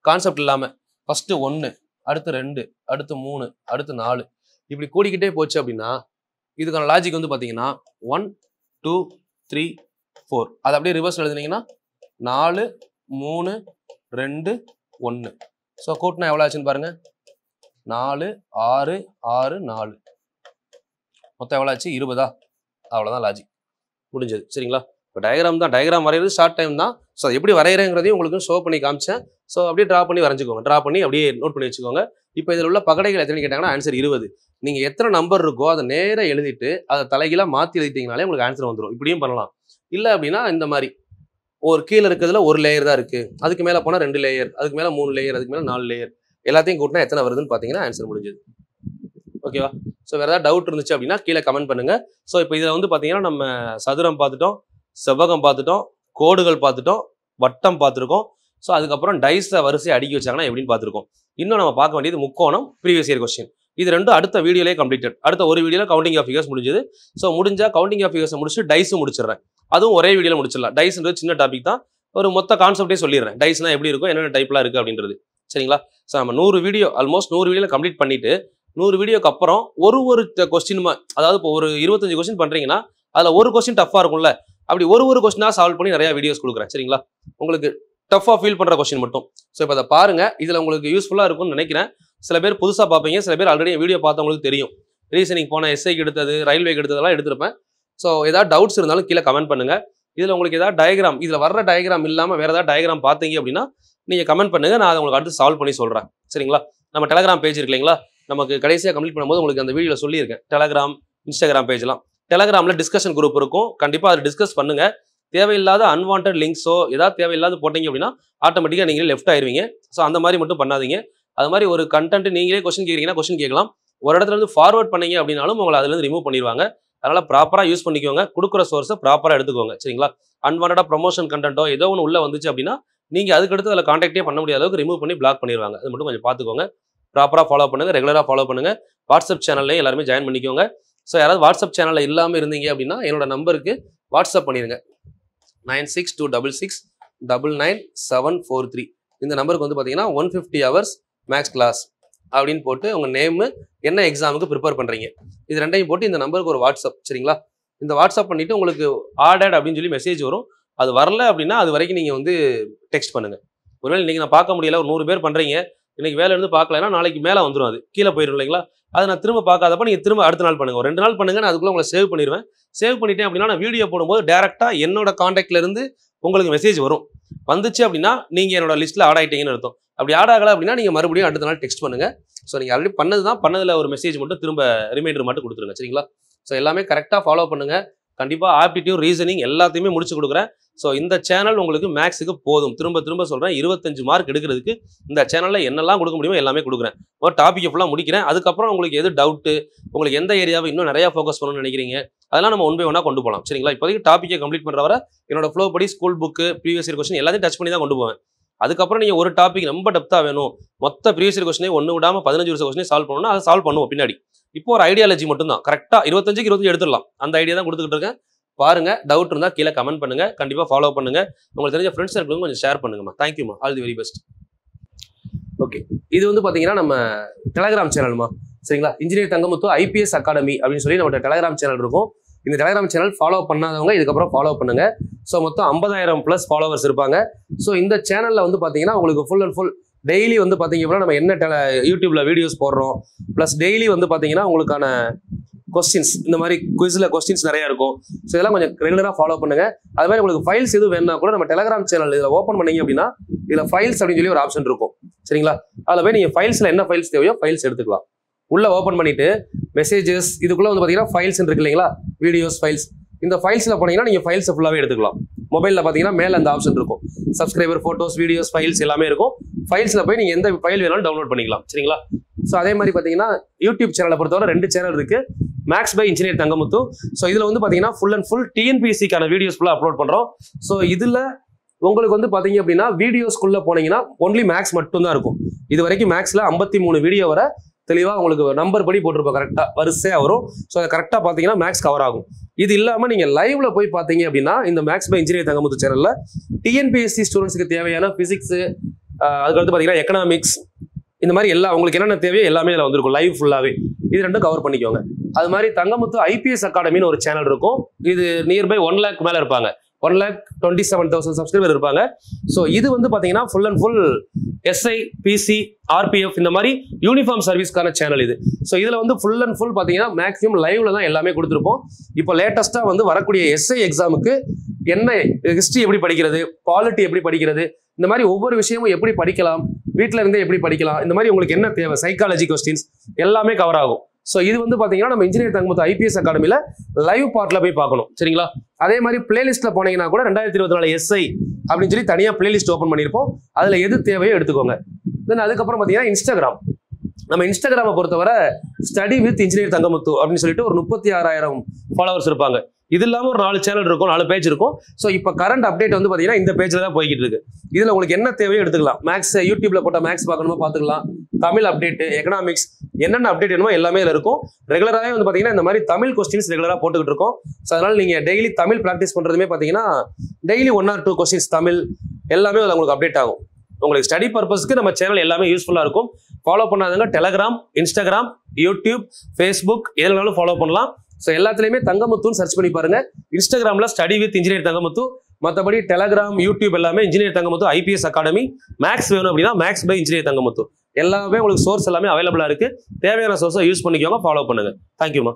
கான்செப்ட் இல்லாம ஃபர்ஸ்ட் 1, அடுத்து 2, அடுத்து 3, அடுத்து 4 இப்படி கூடிக்கிட்டே போச்சு அப்படின்னா இதுக்கான லாஜிக் வந்து பாத்தீங்கன்னா 1 2 3 4 அது அப்படியே ரிவர்ஸ் எழுதுனீங்கன்னா 4 3 2 1. ஸோ கூட்டினா எவ்வளோ ஆச்சுன்னு பாருங்க. 4 6 6 4 மொத்தம் எவ்வளோ ஆச்சு? 20. அவ்வளோதான் லாஜிக், முடிஞ்சது. சரிங்களா? இப்போ டயக்ராம் தான், டயக்ராம் வரைகிறது ஷார்ட் டைம் தான். ஸோ எப்படி வரைகிறேங்கிறதையும் உங்களுக்கு ஷோ பண்ணி காமிச்சேன். ஸோ அப்படியே ட்ரா பண்ணி வரைஞ்சிக்கோங்க, ட்ரா பண்ணி அப்படியே நோட் பண்ணி வச்சுக்கோங்க. இப்போ இதில் உள்ள பகடைகள் எத்தனை கேட்டாங்கன்னா ஆன்சர் 20. நீங்கள் எத்தனை நம்பர் இருக்கோ அதை நேராக எழுதிட்டு அதை தலைகீழாக மாற்றி எழுதிட்டீங்கனாலே உங்களுக்கு ஆன்சர் வந்துடும். இப்படியும் பண்ணலாம். இல்லை அப்படின்னா இந்த மாதிரி ஒரு கீழே இருக்கிறதுல ஒரு லேயர் தான் இருக்கு, அதுக்கு மேலே போனால் 2 லேயர், அதுக்கு மேலே 3 லேயர், அதுக்கு மேலே 4 லேயர், எல்லாத்தையும் கூட்டினா எத்தனை வருதுன்னு பார்த்தீங்கன்னா ஆன்சர் முடிஞ்சது. ஓகேவா? ஸோ வேறு ஏதாவது டவுட் இருந்துச்சு அப்படின்னா கீழே கமெண்ட் பண்ணுங்க. ஸோ இப்போ இதில் வந்து பார்த்தீங்கன்னா நம்ம சதுரம் பார்த்துட்டோம், செவ்வகம் பார்த்துட்டோம், கோடுகள் பார்த்துட்டோம், வட்டம் பார்த்துருக்கோம். ஸோ அதுக்கப்புறம் டைஸை வரிசை அடுக்கி வச்சாங்கன்னா எப்படின்னு பார்த்துருக்கோம். இன்னும் நம்ம பார்க்க வேண்டியது முக்கோணம், ப்ரீவியஸ் இயர் கொஸ்டின். இது ரெண்டும் அடுத்த வீடியோலே கம்ப்ளீட்டட். அடுத்த ஒரு வீடியோவில் கவுண்டிங் ஆஃப் ஃபிகர்ஸ் முடிஞ்சது. ஸோ முடிஞ்சா கவுண்டிங் ஆஃப் ஃபிகர்ஸை முடிச்சு டைஸும் முடிச்சிடுறேன். அதுவும் ஒரே வீடியோவில் முடிச்சிடலாம். டைஸ்ன்றது சின்ன டாபிக் தான், ஒரு மொத்த கான்செப்டே சொல்லிடுறேன். டைஸ்னா எப்படி இருக்கும், என்னென்ன டைப்லாம் இருக்குது அப்படின்றது. சரிங்களா? ஸோ நம்ம 100 வீடியோ ஆல்மோஸ்ட் 100 வீடியோவில் கம்ப்ளீட் பண்ணிட்டு 100 வீடியோக்கு அப்புறம் ஒரு கொஸ்டினுமா, அதாவது இப்போ ஒரு 25 கொஸ்டின் பண்ணுறீங்கன்னா அதில் ஒரு கொஸ்டின் டஃப்பாக இருக்கும்ல, அப்படி ஒரு கொஸ்டினாக சால்வ் பண்ணி நிறைய வீடியோஸ் கொடுக்குறேன். சரிங்களா? உங்களுக்கு டஃப்பாக ஃபீல் பண்ணுற கொஸ்டின் மட்டும். ஸோ இப்போ அதை பாருங்க, இதில் உங்களுக்கு யூஸ்ஃபுல்லாக இருக்கும்னு நினைக்கிறேன். சில பேர் புதுசாக பார்ப்பீங்க, சில பேர் ஆல்ரெடி வீடியோ பார்த்தவங்களுக்கு தெரியும். ரீசனிங் போன எஸ்ஐக்கு எடுத்தது, ரயில்வேக்கு எடுத்ததெல்லாம் எடுத்திருப்பேன். ஸோ ஏதாவது டவுட்ஸ் இருந்தாலும் கீழே கமெண்ட் பண்ணுங்க. இதில் உங்களுக்கு ஏதாவது டயக்ராம், இதில் வர்ற டயக்ராம் இல்லாமல் வேறு ஏதாவது டயக்ராம் பார்த்தீங்க அப்படின்னா நீங்கள் கமெண்ட் பண்ணுங்க, நான் அதை உங்களுக்கு அடுத்து சால்வ் பண்ணி சொல்கிறேன். சரிங்களா? நம்ம டெலகிராம் பேஜ் இருக்கு இல்லைங்களா, நமக்கு கடைசியாக கம்ப்ளீட் பண்ணும்போது உங்களுக்கு அந்த வீடியோவில் சொல்லியிருக்கேன். டெலகிராம், இன்ஸ்டாகிராம் பேஜ்லாம். டெலகிராமில் டிஸ்கஷன் குரூப் இருக்கும், கண்டிப்பாக அதை டிஸ்கஸ் பண்ணுங்க. தேவையில்லாத அன்வான்ட் லிங்க்ஸோ ஏதாவது தேவையில்லாத போட்டீங்க அப்படின்னா ஆட்டோமேட்டிக்காக நீங்களே லெஃப்ட் ஆயிருவீங்க. ஸோ அந்த மாதிரி மட்டும் பண்ணாதீங்க. அது மாதிரி ஒரு கண்டென்ட் நீங்களே கொஸ்டின் கேட்குறீங்கன்னா கொஸ்டின் கேட்கலாம். ஒரு இடத்துல இருந்து ஃபார்வர்ட் பண்ணீங்க அப்படின்னாலும் உங்களை அதுலேருந்து ரிமூவ் பண்ணிடுவாங்க. அதனால ப்ராப்பராக யூஸ் பண்ணிக்கோங்க, கொடுக்குற சோர்ஸை ப்ராப்பராக எடுத்துக்கோங்க. சரிங்களா? அன்வான்டாக ப்ரொமோஷன் கண்டென்ட்டோ ஏதோ ஒன்று உள்ள வந்துச்சு அப்படின்னா நீங்கள் அதுக்கடுத்து அதில் கான்டாக்டே பண்ண முடியாத அளவுக்கு ரிமூவ் பண்ணி பிளாக் பண்ணிடுவாங்க. அது மட்டும் கொஞ்சம் பார்த்துக்கோங்க. ப்ராப்பராக ஃபாலோ பண்ணுங்க, ரெகுலராக ஃபாலோ பண்ணுங்க. வாட்ஸ்அப் சேனல்லையும் எல்லாருமே ஜாயின் பண்ணிக்கோங்க. ஸோ யாராவது வாட்ஸ்அப் சேனலில் இல்லாமல் இருந்தீங்க அப்படின்னா என்னோட நம்பருக்கு வாட்ஸ்அப் பண்ணிடுங்க. 9626999743. இந்த நம்பருக்கு வந்து பார்த்தீங்கன்னா 150 hours மேக்ஸ் கிளாஸ் அப்படின்னு போட்டு உங்கள் நேமு, என்ன எக்ஸாமுக்கு ப்ரிப்பேர் பண்ணுறீங்க, இது ரெண்டையும் போட்டு இந்த நம்பருக்கு ஒரு வாட்ஸ்அப். சரிங்களா? இந்த வாட்ஸ்அப் பண்ணிவிட்டு உங்களுக்கு ஆர்டர்ட் அப்படின்னு சொல்லி மெசேஜ் வரும். அது வரல அப்படின்னா அது வரைக்கும் நீங்கள் வந்து டெக்ஸ்ட் பண்ணுங்கள். ஒருவேளை இன்றைக்கி நான் பார்க்க முடியல, ஒரு 100 பேர் பண்ணுறீங்க, இன்றைக்கி வேலை இருந்து பார்க்கலன்னா நாளைக்கு மேலே வந்துடும், அது கீழே போயிடும் இல்லைங்களா? அதை நான் திரும்ப பார்க்காதப்ப நீங்கள் திரும்ப அடுத்த நாள் பண்ணுங்கள். ஒரு 2 நாள் பண்ணுங்கள், நான் அதுக்குள்ளே உங்களை சேவ் பண்ணிடுவேன். சேவ் பண்ணிட்டேன் அப்படின்னா நான் வீடியோ போடும்போது டேரெக்டாக என்னோட காண்டாக்ட்ல இருந்து உங்களுக்கு மெசேஜ் வரும். வந்துச்சு அப்படின்னா நீங்கள் என்னோட லிஸ்ட்டில் ஆட் ஆகிட்டீங்கன்னு அர்த்தம். அப்படி ஆட் ஆகலை அப்படின்னா நீங்கள் மறுபடியும் அடுத்த நாள் டெக்ஸ்ட் பண்ணுங்கள். ஸோ நீங்கள் ஆல்ரெடி பண்ணது தான், பண்ணதில் ஒரு மெசேஜ் மட்டும் திரும்ப ரிமைண்டர் மட்டும் கொடுத்துருங்க. சரிங்களா? ஸோ எல்லாமே கரெக்டாக ஃபாலோ பண்ணுங்கள். கண்டிப்பாக ஆப்டிடியூட், ரீசனிங் எல்லாத்தையுமே முடிச்சு கொடுக்குறேன். ஸோ இந்த சேனல் உங்களுக்கு மேக்ஸுக்கு போதும். திரும்ப திரும்ப சொல்கிறேன், 25 மார்க் எடுக்கிறதுக்கு இந்த சேனலில் என்னெல்லாம் கொடுக்க முடியுமோ எல்லாமே கொடுக்குறேன். ஒரு டாப்பிக்கை ஃபுல்லாக முடிக்கிறேன். அதுக்கப்புறம் உங்களுக்கு எது டவுட்டு, உங்களுக்கு எந்த ஏரியாவை இன்னும் நிறையா ஃபோக்கஸ் பண்ணணும்னு நினைக்கிறீங்க, அதெல்லாம் நம்ம ஒன் பை ஒன்னாக கொண்டு போகலாம். சரிங்களா? இப்போதைக்கு டாப்பிக்கை கம்ப்ளீட் பண்ணுற வர என்னோட ஃப்ளோ படி school book, previous year question எல்லாத்தையும் டச் பண்ணி தான் கொண்டு போவேன். அதுக்கப்புறம் நீங்கள் ஒரு டாபிக் ரொம்ப டெப்த்தாக வேணும், மொத்த ப்ரீவியஸ் இயர் கொஸ்டினே ஒன்று விடாமல் 15 வருஷம் கொஸ்டினே சால்வ் பண்ணணும்னா அதை சால்வ் பண்ணுவோம் பின்னாடி. இப்போ ஒரு ஐடியாலஜி மட்டும் தான், கரெக்டாக 25க்கு 25 எடுத்துடலாம். அந்த ஐடியா தான் கொடுத்துக்கிட்டு இருக்கேன். பாருங்க, டவுட் இருந்தால் கீழே கமெண்ட் பண்ணுங்க, கண்டிப்பாக ஃபாலோ பண்ணுங்க. உங்களுக்கு தெரிஞ்ச ஃப்ரெண்ட்ஸ் சர்க்கிளுக்கும் கொஞ்சம் ஷேர் பண்ணுங்கம்மா. தேங்க்யூமா, all the very best. Okay, இது வந்து பார்த்தீங்கன்னா நம்ம டெலகிராம் சேனல்மா. சரிங்களா? இன்ஜினியர் தங்கமுத்து IPS அகாடமி அப்படின்னு சொல்லி நம்மளோட டெலகிராம் சேனல் இருக்கும். இந்த டெலகிராம் சேனல் ஃபாலோ பண்ணாதவங்க இதுக்கப்புறம் ஃபாலோ பண்ணுங்க. ஸோ மொத்தம் 50,000+ ஃபாலோவர்ஸ் இருப்பாங்க. ஸோ இந்த சேனலில் வந்து பார்த்தீங்கன்னா உங்களுக்கு ஃபுல் அண்ட் ஃபுல் டெய்லி வந்து பார்த்தீங்க அப்படின்னா நம்ம என்ன யூடியூப்ல வீடியோஸ் போடுறோம், ப்ளஸ் டெய்லி வந்து பார்த்தீங்கன்னா உங்களுக்கான கொஸ்டின்ஸ், இந்த மாதிரி குவிஸில் கொஸ்டின்ஸ் நிறைய இருக்கும். ஸோ இதெல்லாம் கொஞ்சம் ரெகுலராக ஃபாலோ பண்ணுங்க. அது மாதிரி உங்களுக்கு ஃபைல்ஸ் எதுவும் வேணும்னா கூட நம்ம டெலகிராம் சேனல் இதில் ஓப்பன் பண்ணீங்க அப்படின்னா இதில் ஃபைல்ஸ் அப்படின்னு சொல்லி ஒரு ஆப்ஷன் இருக்கும். சரிங்களா? அதில் போய் நீங்கள் ஃபைல்ஸில் என்ன ஃபைல்ஸ் தேவையோ ஃபைல்ஸ் எடுத்துக்கலாம். உள்ள ஓப்பன் பண்ணிட்டு மெசேஜஸ் இதுக்குள்ள வந்து பார்த்தீங்கன்னா ஃபைல்ஸ் இருக்கு இல்லைங்களா, வீடியோஸ் ஃபைல்ஸ். இந்த ஃபைல்ஸில் போனீங்கன்னா நீங்கள் ஃபைல்ஸை ஃபுல்லாகவே எடுத்துக்கலாம். மொபைலில் பார்த்தீங்கன்னா மேலே அந்த ஆப்ஷன் இருக்கும், சப்ஸ்கிரைபர், ஃபோட்டோஸ், வீடியோஸ், ஃபைல்ஸ் எல்லாமே இருக்கும். ஃபைல்ஸில் போய் நீங்கள் எந்த ஃபைல் வேணாலும் டவுன்லோட் பண்ணிக்கலாம். சரிங்களா? ஸோ அதே மாதிரி பார்த்தீங்கன்னா யூடியூப் சேனலை பொறுத்தவரை 2 சேனல் இருக்கு, maths by engineer Thangamuthu. So இதில் வந்து பார்த்தீங்கன்னா ஃபுல் அண்ட் ஃபுல் TNPSCக்கான வீடியோஸ் ஃபுல்லாக அப்லோட் பண்ணுறோம். ஸோ இதில் உங்களுக்கு வந்து பார்த்தீங்க அப்படின்னா வீடியோஸ்குள்ளே போனீங்கன்னா ஒன்லி மேக்ஸ் மட்டும் தான் இருக்கும். இது வரைக்கும் மேக்ஸில் 53 வீடியோ வர தெளிவாக உங்களுக்கு நம்பர் படி போட்டிருப்போம், கரெக்டாக வரிசையாக வரும். ஸோ அதை கரெக்டாக பார்த்தீங்கன்னா மேக்ஸ் கவர் ஆகும். இது இல்லாமல் நீங்கள் லைவ்ல போய் பார்த்தீங்க அப்படின்னா இந்த மேக்ஸ் பை இன்ஜினியர் தங்கமுத்து சேனலில் TNPSC ஸ்டூடெண்ட்ஸுக்கு தேவையான ஃபிசிக்ஸு, அதுக்கடுத்து பார்த்தீங்கன்னா எக்கனாமிக்ஸ், இந்த மாதிரி எல்லாம் உங்களுக்கு என்னென்ன தேவையோ எல்லாமே இதில் வந்திருக்கும் லைவ் ஃபுல்லாகவே. இது ரெண்டும் கவர் பண்ணிக்கோங்க. அது மாதிரி தங்கமுத்து IPS அகாடமின்னு ஒரு சேனல் இருக்கும். இது நியர்பை 1 lakh மேலே இருப்பாங்க, 1,27,000 சப்ஸ்கிரைபர் இருப்பாங்க. ஸோ இது வந்து பார்த்தீங்கன்னா full and full SI, PC, RPF இந்த மாதிரி யூனிஃபார்ம் சர்வீஸ்க்கான சேனல் இது. ஸோ இதில் வந்து ஃபுல் அண்ட் ஃபுல் பார்த்தீங்கன்னா மேக்ஸிமம் லைவ்ல தான் எல்லாமே கொடுத்துருப்போம். இப்போ லேட்டஸ்ட்டாக வந்து வரக்கூடிய SI எக்ஸாமுக்கு என்ன ஹிஸ்ட்ரி எப்படி படிக்கிறது, பாலிட்டி எப்படி படிக்கிறது, இந்த மாதிரி ஒவ்வொரு விஷயமும் எப்படி படிக்கலாம், வீட்டில் இருந்தே எப்படி படிக்கலாம், இந்த மாதிரி உங்களுக்கு என்ன தேவை, சைக்காலஜி கொஸ்டின்ஸ் எல்லாமே கவர் ஆகும். ஸோ இது வந்து பார்த்தீங்கன்னா நம்ம இன்ஜினியர் தங்கமுத்து IPS அகாடமியில் லைவ் பார்ட்டில் போய் பார்க்கணும். சரிங்களா? அதே மாதிரி பிளேலிஸ்ட்டில் போனீங்கன்னா கூட 2024 SI அப்படின்னு சொல்லி தனியாக பிளேலிஸ்ட் ஓப்பன் பண்ணியிருப்போம். அதில் எது தேவையோ எடுத்துக்கோங்க. தென் அதுக்கப்புறம் பார்த்தீங்கன்னா இன்ஸ்டாகிராம். நம்ம இன்ஸ்டாகிராமை பொறுத்தவரை ஸ்டடி வித் இன்ஜினியர் தங்கமுத்து அப்படின்னு சொல்லிட்டு ஒரு 36,000 ஃபாலோவர்ஸ் இருப்பாங்க. இது இல்லாமல் ஒரு 4 சேனல் இருக்கும், 4 பேஜ் இருக்கும். ஸோ இப்போ கரண்ட் அப்டேட் வந்து பார்த்தீங்கன்னா இந்த பேஜில் தான் போய்கிட்டு இருக்கு. இதில் உங்களுக்கு என்ன தேவையோ எடுத்துக்கலாம். மேக்ஸ் யூடியூப்ல போட்ட மேக்ஸ் பார்க்கணுமோ பார்த்துக்கலாம், தமிழ் அப்டேட், எக்கனாமிக்ஸ், என்னென்ன அப்டேட் வேணுமோ எல்லாமே இதில் இருக்கும். ரெகுலராகவே வந்து பார்த்தீங்கன்னா இந்த மாதிரி தமிழ் கொஸ்டின்ஸ் ரெகுலராக போட்டுக்கிட்டு இருக்கோம். ஸோ அதனால நீங்கள் டெய்லி தமிழ் ப்ராக்டிஸ் பண்ணுறதுமே பார்த்தீங்கன்னா டெய்லி 1 or 2 கொஸ்டின்ஸ் தமிழ் எல்லாமே அதில் உங்களுக்கு அப்டேட் ஆகும். உங்களுக்கு ஸ்டடி பர்பஸ்க்கு நம்ம சேனல் எல்லாமே யூஸ்ஃபுல்லாக இருக்கும். ஃபாலோ பண்ணாதவங்க டெலகிராம், இன்ஸ்டாகிராம், யூடியூப், ஃபேஸ்புக் எதுனாலும் ஃபாலோ பண்ணலாம். ஸோ எல்லாத்துலேயுமே தங்கமுத்துன்னு சர்ச் பண்ணி பாருங்க. இன்ஸ்டாகிராமில் ஸ்டடி வித் இன்ஜினியர் தங்கமுத்து, மற்றபடி டெலகிராம், யூடியூப் எல்லாமே engineer Thangamuthu IPS academy. Maths வேணும் அப்படின்னா மேக்ஸ் பை இன்ஜினியர் தங்கமுத்து. எல்லாமே உங்களுக்கு சோர்ஸ் எல்லாமே அவைலபிளாக இருக்குது. தேவையான சோர்ஸை யூஸ் பண்ணிக்கோங்க, ஃபாலோ பண்ணுங்க. தேங்க்யூமா.